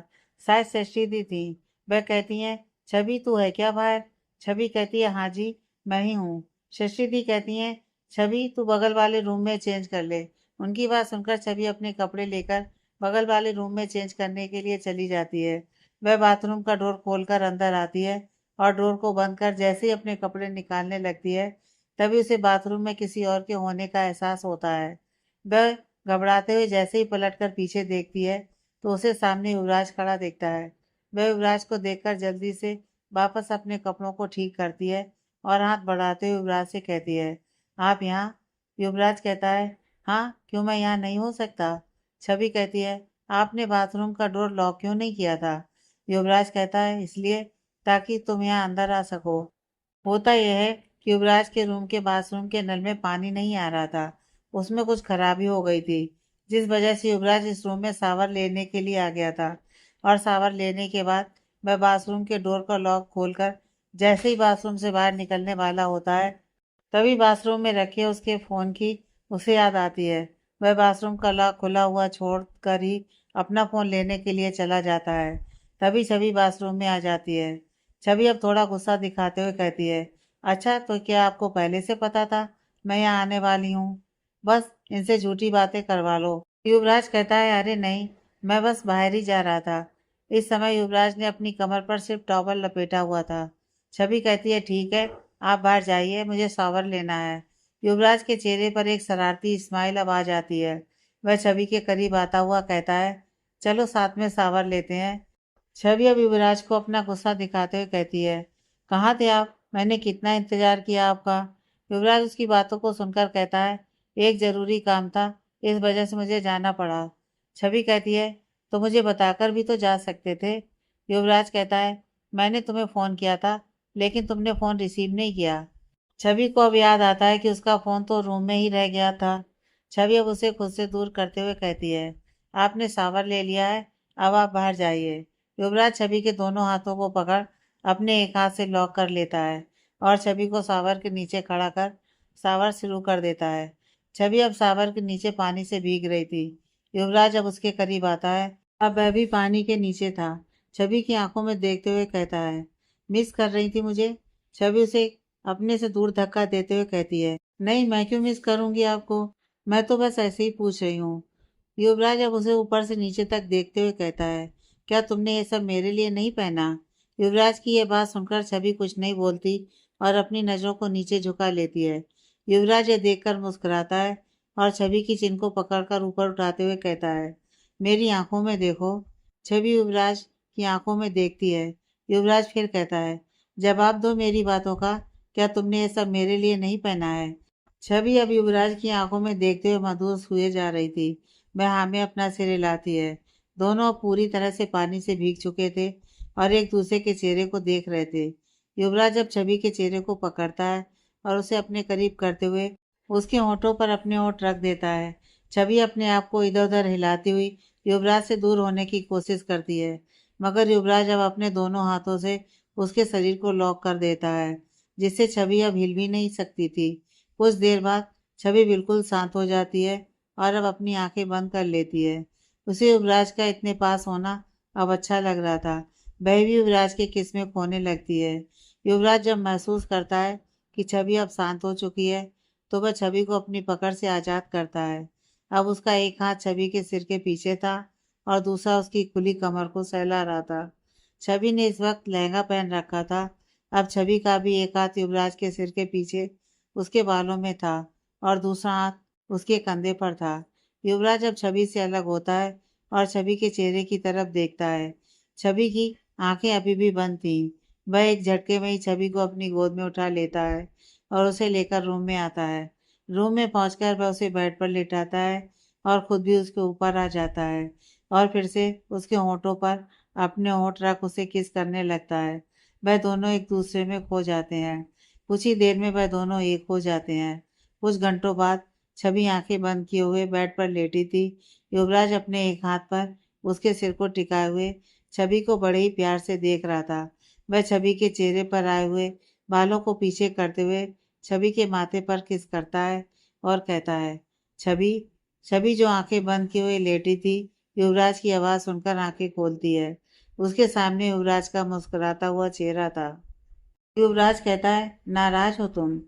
शायद शशि थी। वह कहती है, छवि तू है क्या बाहर? छवि कहती है, हाँ जी मैं ही हूँ। शशि कहती है, छवि तू बगल वाले रूम में चेंज कर ले। उनकी बात सुनकर छवि अपने कपड़े लेकर बगल वाले रूम में चेंज करने के लिए चली जाती है। वह बाथरूम का डोर खोलकर अंदर आती है और डोर को बंद कर जैसे ही अपने कपड़े निकालने लगती है, तभी उसे बाथरूम में किसी और के होने का एहसास होता है। वह घबराते हुए जैसे ही पलटकर पीछे देखती है, तो उसे सामने युवराज खड़ा दिखता है। वह युवराज को देखकर जल्दी से वापस अपने कपड़ों को ठीक करती है और हाथ बढ़ाते हुए युवराज से कहती है, आप यहाँ? युवराज कहता है, हाँ क्यों, मैं यहाँ नहीं हो सकता? छवि कहती है, आपने बाथरूम का डोर लॉक क्यों नहीं किया था? युवराज कहता है, इसलिए ताकि तुम यहाँ अंदर आ सको। होता यह है कि युवराज के रूम के बाथरूम के नल में पानी नहीं आ रहा था। उसमें कुछ खराबी हो गई थी, जिस वजह से युवराज इस रूम में शावर लेने के लिए आ गया था। और शावर लेने के बाद वह बाथरूम के डोर का लॉक खोलकर जैसे ही बाथरूम से बाहर निकलने वाला होता है, तभी बाथरूम में रखे उसके फोन की उसे याद आती है। वह बाथरूम का लॉक खुला हुआ छोड़ कर ही अपना फोन लेने के लिए चला जाता है। तभी छवि बाथरूम में आ जाती है। छवि अब थोड़ा गुस्सा दिखाते हुए कहती है, अच्छा तो क्या आपको पहले से पता था मैं यहाँ आने वाली हूँ? बस इनसे झूठी बातें करवा लो। युवराज कहता है, अरे नहीं, मैं बस बाहर ही जा रहा था। इस समय युवराज ने अपनी कमर पर सिर्फ टॉवल लपेटा हुआ था। छवि कहती है, ठीक है, आप बाहर जाइए, मुझे शावर लेना है। युवराज के चेहरे पर एक शरारती स्माइल अब आ जाती है। वह छवि के करीब आता हुआ कहता है, चलो साथ में शावर लेते हैं। छवि अब युवराज को अपना गुस्सा दिखाते हुए कहती है, कहाँ थे आप? मैंने कितना इंतजार किया आपका। युवराज उसकी बातों को सुनकर कहता है, एक जरूरी काम था, इस वजह से मुझे जाना पड़ा। छवि कहती है, तो मुझे बताकर भी तो जा सकते थे। युवराज कहता है, मैंने तुम्हें फ़ोन किया था, लेकिन तुमने फ़ोन रिसीव नहीं किया। छवि को अब याद आता है कि उसका फ़ोन तो रूम में ही रह गया था। छवि अब उसे खुद से दूर करते हुए कहती है, आपने शावर ले लिया है, अब आप बाहर जाइए। युवराज छवि के दोनों हाथों को पकड़ अपने एक हाथ से लॉक कर लेता है और छवि को शावर के नीचे खड़ा कर शावर शुरू कर देता है। छवि अब शावर के नीचे पानी से भीग रही थी। युवराज अब उसके करीब आता है। अब वह भी पानी के नीचे था। छवि की आंखों में देखते हुए कहता है, मिस कर रही थी मुझे? छवि उसे अपने से दूर धक्का देते हुए कहती है, नहीं, मैं क्यों मिस करूंगी आपको? मैं तो बस ऐसे ही पूछ रही हूँ। युवराज अब उसे ऊपर से नीचे तक देखते हुए कहता है, क्या तुमने ये सब मेरे लिए नहीं पहना? युवराज की यह बात सुनकर छवि कुछ नहीं बोलती और अपनी नजरों को नीचे झुका लेती है। युवराज यह देखकर मुस्कुराता है और छवि की चिन को पकड़कर ऊपर उठाते हुए कहता है, मेरी आंखों में देखो। छवि युवराज की आंखों में देखती है। युवराज फिर कहता है, जवाब दो मेरी बातों का, क्या तुमने ये सब मेरे लिए नहीं पहना है? छवि अब युवराज की आंखों में देखते हुए मदहोश हुए जा रही थी। वह हाँ में अपना सिर हिलाती है। दोनों अब पूरी तरह से पानी से भीग चुके थे और एक दूसरे के चेहरे को देख रहे थे। युवराज अब छवि के चेहरे को पकड़ता है और उसे अपने करीब करते हुए उसके होठों पर अपने होठ रख देता है। छवि अपने आप को इधर उधर हिलाती हुई युवराज से दूर होने की कोशिश करती है, मगर युवराज अब अपने दोनों हाथों से उसके शरीर को लॉक कर देता है, जिससे छवि अब हिल भी नहीं सकती थी। कुछ देर बाद छवि बिल्कुल शांत हो जाती है और अब अपनी आंखें बंद कर लेती है। उसे युवराज का इतने पास होना अब अच्छा लग रहा था। वह भी युवराज के किस में खोने लगती है। युवराज जब महसूस करता है कि छवि अब शांत हो चुकी है, तो वह छवि को अपनी पकड़ से आज़ाद करता है। अब उसका एक हाथ छवि के सिर के पीछे था और दूसरा उसकी खुली कमर को सहला रहा था। छवि ने इस वक्त लहंगा पहन रखा था। अब छवि का भी एक हाथ युवराज के सिर के पीछे उसके बालों में था और दूसरा हाथ उसके कंधे पर था। युवराज अब छवि से अलग होता है और छवि के चेहरे की तरफ देखता है। छवि की आंखें अभी भी बंद थीं। वह एक झटके में ही छवि को अपनी गोद में उठा लेता है और उसे लेकर रूम में आता है। रूम में पहुंचकर वह उसे बेड पर लेटाता है और खुद भी उसके ऊपर आ जाता है और फिर से उसके होंठों पर अपने होंठ रख उसे किस करने लगता है। वह दोनों एक दूसरे में खो जाते हैं। कुछ ही देर में वह दोनों एक हो जाते हैं। कुछ घंटों बाद छवि आंखें बंद किए हुए बेड पर लेटी थी। युवराज अपने एक हाथ पर उसके सिर को टिकाए हुए छवि को बड़े ही प्यार से देख रहा था। वह छवि के चेहरे पर आए हुए बालों को पीछे करते हुए छवि के माथे पर किस करता है और कहता है, छवि। छवि जो आंखें बंद किए हुए लेटी थी, युवराज की आवाज़ सुनकर आंखें खोलती है। उसके सामने युवराज का मुस्कुराता हुआ चेहरा था। युवराज कहता है, नाराज हो तुम?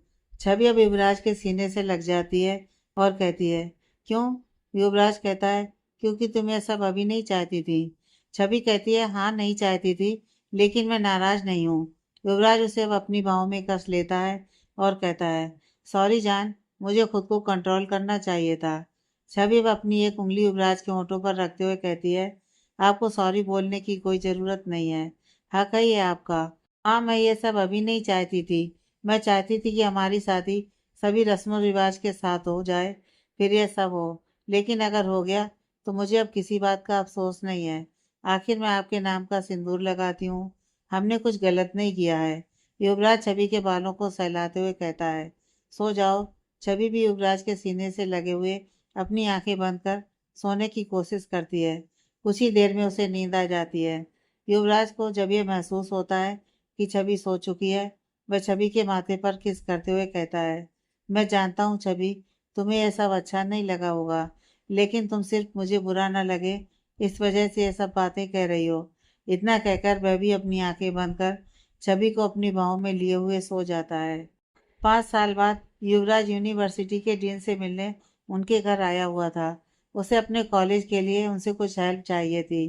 छवि अब युवराज के सीने से लग जाती है और कहती है, क्यों? युवराज कहता है, क्योंकि तुम यह सब अभी नहीं चाहती थी। छवि कहती है, हाँ, नहीं चाहती थी, लेकिन मैं नाराज नहीं हूँ। युवराज उसे अब अपनी बाहों में कस लेता है और कहता है, सॉरी जान, मुझे खुद को कंट्रोल करना चाहिए था। छवि अब अपनी एक उंगली युवराज के होठों पर रखते हुए कहती है, आपको सॉरी बोलने की कोई ज़रूरत नहीं है, हक है ये आपका। हाँ, मैं ये सब अभी नहीं चाहती थी। मैं चाहती थी कि हमारी शादी सभी रस्मों रिवाज के साथ हो जाए, फिर ये सब हो। लेकिन अगर हो गया तो मुझे अब किसी बात का अफसोस नहीं है। आखिर मैं आपके नाम का सिंदूर लगाती हूँ। हमने कुछ गलत नहीं किया है। युवराज छवि के बालों को सहलाते हुए कहता है, सो जाओ। छवि भी युवराज के सीने से लगे हुए अपनी आंखें बंद कर सोने की कोशिश करती है। कुछ ही देर में उसे नींद आ जाती है। युवराज को जब ये महसूस होता है कि छवि सो चुकी है, वह छवि के माथे पर किस करते हुए कहता है, मैं जानता हूँ छवि, तुम्हें यह सब अच्छा नहीं लगा होगा, लेकिन तुम सिर्फ मुझे बुरा ना लगे इस वजह से ये सब बातें कह रही हो। इतना कहकर वह भी अपनी आंखें बंद कर छवि को अपनी बाहों में लिए हुए सो जाता है। 5 साल बाद युवराज यूनिवर्सिटी के डीन से मिलने उनके घर आया हुआ था। उसे अपने कॉलेज के लिए उनसे कुछ हेल्प चाहिए थी।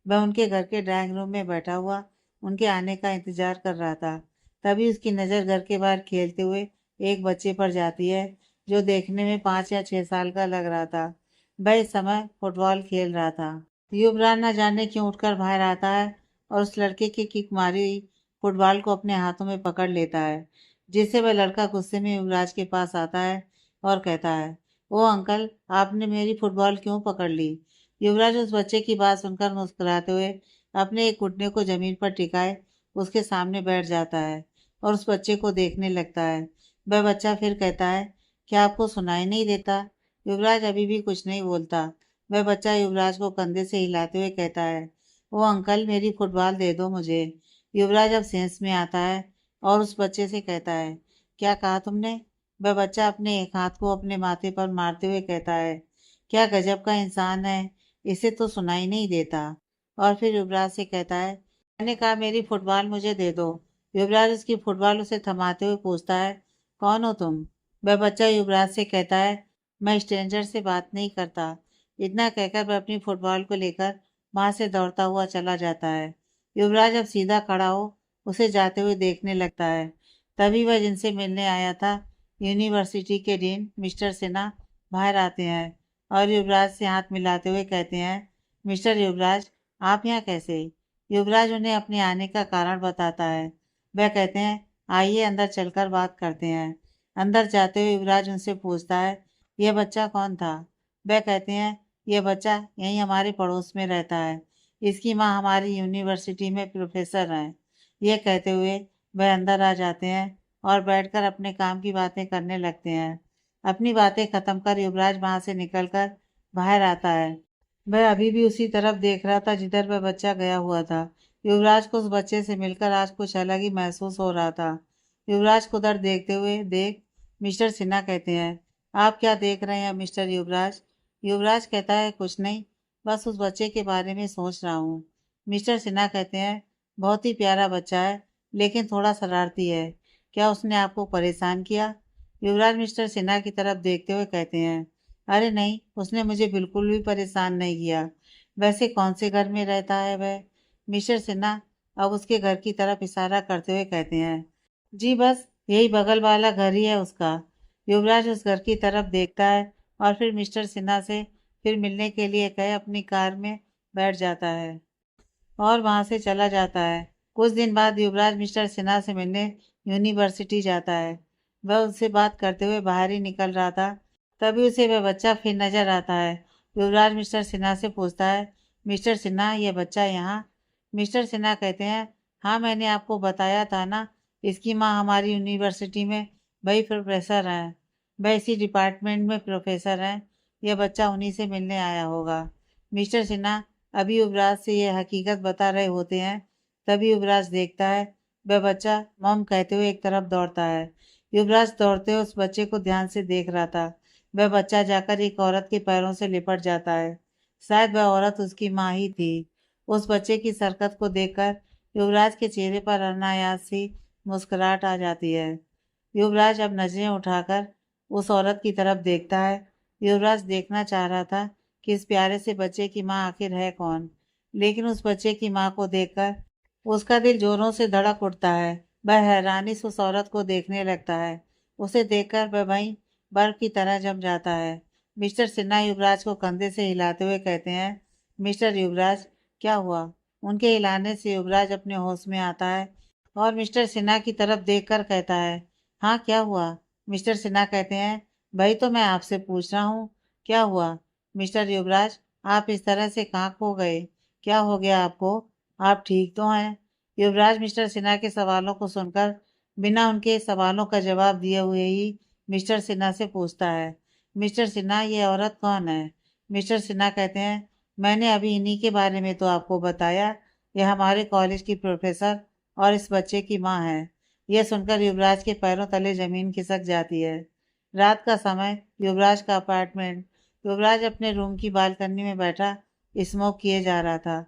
वह उनके घर के ड्राइंग रूम में बैठा हुआ उनके आने का इंतजार कर रहा था। तभी उसकी नज़र घर के बाहर खेलते हुए एक बच्चे पर जाती है, जो देखने में 5 या 6 साल का लग रहा था। वह इस समय फुटबॉल खेल रहा था। युवराज न जाने क्यों उठकर बाहर आता है और उस लड़के की किक मारी हुई फुटबॉल को अपने हाथों में पकड़ लेता है, जिससे वह लड़का गुस्से में युवराज के पास आता है और कहता है, ओ अंकल, आपने मेरी फुटबॉल क्यों पकड़ ली? युवराज उस बच्चे की बात सुनकर मुस्कुराते हुए अपने एक घुटने को जमीन पर टिकाए उसके सामने बैठ जाता है और उस बच्चे को देखने लगता है। वह बच्चा फिर कहता है, क्या आपको सुनाई नहीं देता? युवराज अभी भी कुछ नहीं बोलता। वह बच्चा युवराज को कंधे से हिलाते हुए कहता है, ओ अंकल, मेरी फुटबॉल दे दो मुझे। युवराज अब सेंस में आता है और उस बच्चे से कहता है, क्या कहा तुमने? वह बच्चा अपने एक हाथ को अपने माथे पर मारते हुए कहता है, क्या गजब का इंसान है, इसे तो सुनाई नहीं देता। और फिर युवराज से कहता है, मैंने कहा मेरी फुटबॉल मुझे दे दो। युवराज उसकी फुटबॉल उसे थमाते हुए पूछता है, कौन हो तुम? वह बच्चा युवराज से कहता है, मैं स्ट्रेंजर से बात नहीं करता। इतना कहकर वह अपनी फुटबॉल को लेकर वहां से दौड़ता हुआ चला जाता है। युवराज अब सीधा खड़ा हो उसे जाते हुए देखने लगता है। तभी वह जिनसे मिलने आया था, यूनिवर्सिटी के डीन मिस्टर सिन्हा, बाहर आते हैं और युवराज से हाथ मिलाते हुए कहते हैं, मिस्टर युवराज, आप यहाँ कैसे? युवराज उन्हें अपने आने का कारण बताता है। वह कहते हैं, आइए अंदर चलकर बात करते हैं। अंदर जाते हुए युवराज उनसे पूछता है, यह बच्चा कौन था? वह कहते हैं, यह बच्चा यहीं हमारे पड़ोस में रहता है। इसकी माँ हमारी यूनिवर्सिटी में प्रोफेसर हैं। यह कहते हुए वह अंदर आ जाते हैं और बैठकर अपने काम की बातें करने लगते हैं। अपनी बातें खत्म कर युवराज वहां से निकलकर बाहर आता है। वह अभी भी उसी तरफ देख रहा था जिधर वह बच्चा गया हुआ था। युवराज को उस बच्चे से मिलकर आज कुछ अलग ही महसूस हो रहा था। युवराज को उधर देखते हुए देख मिस्टर सिन्हा कहते हैं, आप क्या देख रहे हैं मिस्टर युवराज? युवराज कहता है, कुछ नहीं, बस उस बच्चे के बारे में सोच रहा हूँ। मिस्टर सिन्हा कहते हैं, बहुत ही प्यारा बच्चा है, लेकिन थोड़ा शरारती है। क्या उसने आपको परेशान किया? युवराज मिस्टर सिन्हा की तरफ देखते हुए कहते हैं, अरे नहीं, उसने मुझे बिल्कुल भी परेशान नहीं किया। वैसे कौन से घर में रहता है वह? मिस्टर सिन्हा अब उसके घर की तरफ इशारा करते हुए कहते हैं, जी बस यही बगल वाला घर ही है उसका। युवराज उस घर की तरफ देखता है और फिर मिस्टर सिन्हा से फिर मिलने के लिए कहे अपनी कार में बैठ जाता है और वहां से चला जाता है। कुछ दिन बाद युवराज मिस्टर सिन्हा से मिलने यूनिवर्सिटी जाता है। वह उनसे बात करते हुए बाहर ही निकल रहा था, तभी उसे वह बच्चा फिर नजर आता है। युवराज मिस्टर सिन्हा से पूछता है, मिस्टर सिन्हा, यह बच्चा यहाँ? मिस्टर सिन्हा कहते हैं, हाँ, मैंने आपको बताया था ना, इसकी माँ हमारी यूनिवर्सिटी में वही प्रोफेसर हैं। वह इसी डिपार्टमेंट में प्रोफेसर हैं। यह बच्चा उन्हीं से मिलने आया होगा। मिस्टर सिन्हा अभी युवराज से यह हकीकत बता रहे होते हैं, तभी युवराज देखता है वह बच्चा मॉम कहते हुए एक तरफ दौड़ता है। युवराज दौड़ते हुए उस बच्चे को ध्यान से देख रहा था। वह बच्चा जाकर एक औरत के पैरों से लिपट जाता है। शायद वह औरत उसकी माँ ही थी। उस बच्चे की हरकत को देखकर युवराज के चेहरे पर अनायास सी मुस्कुराहट आ जाती है। युवराज अब नजरें उठाकर उस औरत की तरफ देखता है। युवराज देखना चाह रहा था कि इस प्यारे से बच्चे की माँ आखिर है कौन, लेकिन उस बच्चे की माँ को देखकर उसका दिल जोरों से धड़क उठता है। वह हैरानी से उस औरत को देखने लगता है। उसे देखकर वह वहीं बर्फ की तरह जम जाता है। मिस्टर सिन्हा युवराज को कंधे से हिलाते हुए कहते हैं, मिस्टर युवराज, क्या हुआ? उनके हिलाने से युवराज अपने होश में आता है और मिस्टर सिन्हा की तरफ देखकर कहता है, हाँ, क्या हुआ? मिस्टर सिन्हा कहते हैं, भाई तो मैं आपसे पूछ रहा हूँ, क्या हुआ? मिस्टर युवराज, आप इस तरह से कहाँ खो गए? क्या हो गया आपको? आप ठीक तो हैं? युवराज मिस्टर सिन्हा के सवालों को सुनकर बिना उनके सवालों का जवाब दिए हुए ही मिस्टर सिन्हा से पूछता है, मिस्टर सिन्हा, ये औरत कौन है? मिस्टर सिन्हा कहते हैं, मैंने अभी इन्हीं के बारे में तो आपको बताया। यह हमारे कॉलेज की प्रोफेसर और इस बच्चे की माँ है। यह सुनकर युवराज के पैरों तले जमीन खिसक जाती है। रात का समय, युवराज का अपार्टमेंट। युवराज अपने रूम की बालकनी में बैठा स्मोक किए जा रहा था।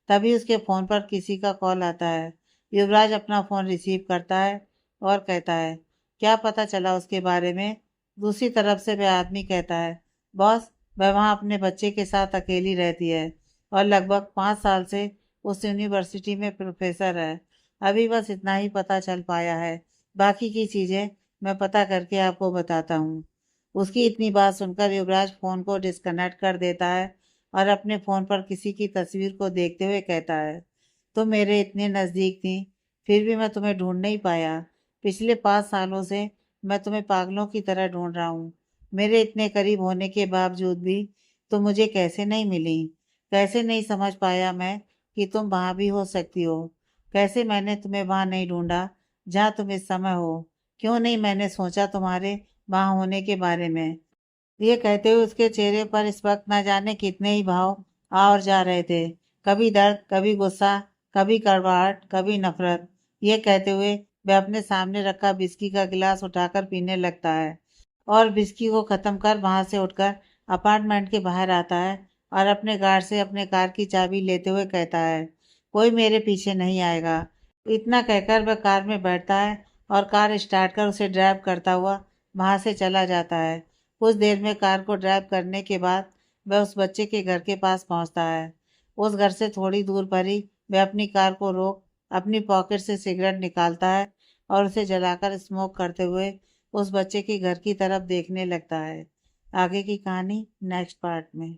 तभी उसके फोन पर किसी का कॉल आता है। युवराज अपना फोन रिसीव करता है और कहता है, क्या पता चला उसके बारे में? दूसरी तरफ से वह आदमी कहता है, बॉस, वह वहाँ अपने बच्चे के साथ अकेली रहती है और लगभग 5 साल से उस यूनिवर्सिटी में प्रोफेसर है। अभी बस इतना ही पता चल पाया है, बाकी की चीज़ें मैं पता करके आपको बताता हूँ। उसकी इतनी बात सुनकर युवराज फ़ोन को डिस्कनेक्ट कर देता है और अपने फ़ोन पर किसी की तस्वीर को देखते हुए कहता है, तुम मेरे इतने नज़दीक थी, फिर भी मैं तुम्हें ढूंढ नहीं पाया। पिछले 5 सालों से मैं तुम्हें पागलों की तरह ढूंढ रहा हूँ। मेरे इतने करीब होने के बावजूद भी तुम मुझे कैसे नहीं मिली? कैसे नहीं समझ पाया मैं कि तुम वहाँ भी हो सकती हो? कैसे मैंने तुम्हें वहाँ नहीं ढूंढा जहाँ तुम इस समय हो? क्यों नहीं मैंने सोचा तुम्हारे वहाँ होने के बारे में? ये कहते हुए उसके चेहरे पर इस वक्त न जाने कितने ही भाव आ और जा रहे थे। कभी दर्द, कभी गुस्सा, कभी कड़वाहट, कभी नफरत। ये कहते हुए वह अपने सामने रखा बिस्की का गिलास उठाकर पीने लगता है और बिस्की को खत्म कर वहां से उठकर अपार्टमेंट के बाहर आता है और अपने गार्ड से अपने कार की चाबी लेते हुए कहता है, कोई मेरे पीछे नहीं आएगा। इतना कहकर वह कार में बैठता है और कार स्टार्ट कर उसे ड्राइव करता हुआ वहां से चला जाता है। कुछ देर में कार को ड्राइव करने के बाद वह उस बच्चे के घर के पास पहुंचता है। उस घर से थोड़ी दूर पर ही वह अपनी कार को रोक अपनी पॉकेट से सिगरेट निकालता है और उसे जलाकर स्मोक करते हुए उस बच्चे के घर की तरफ देखने लगता है। आगे की कहानी नेक्स्ट पार्ट में।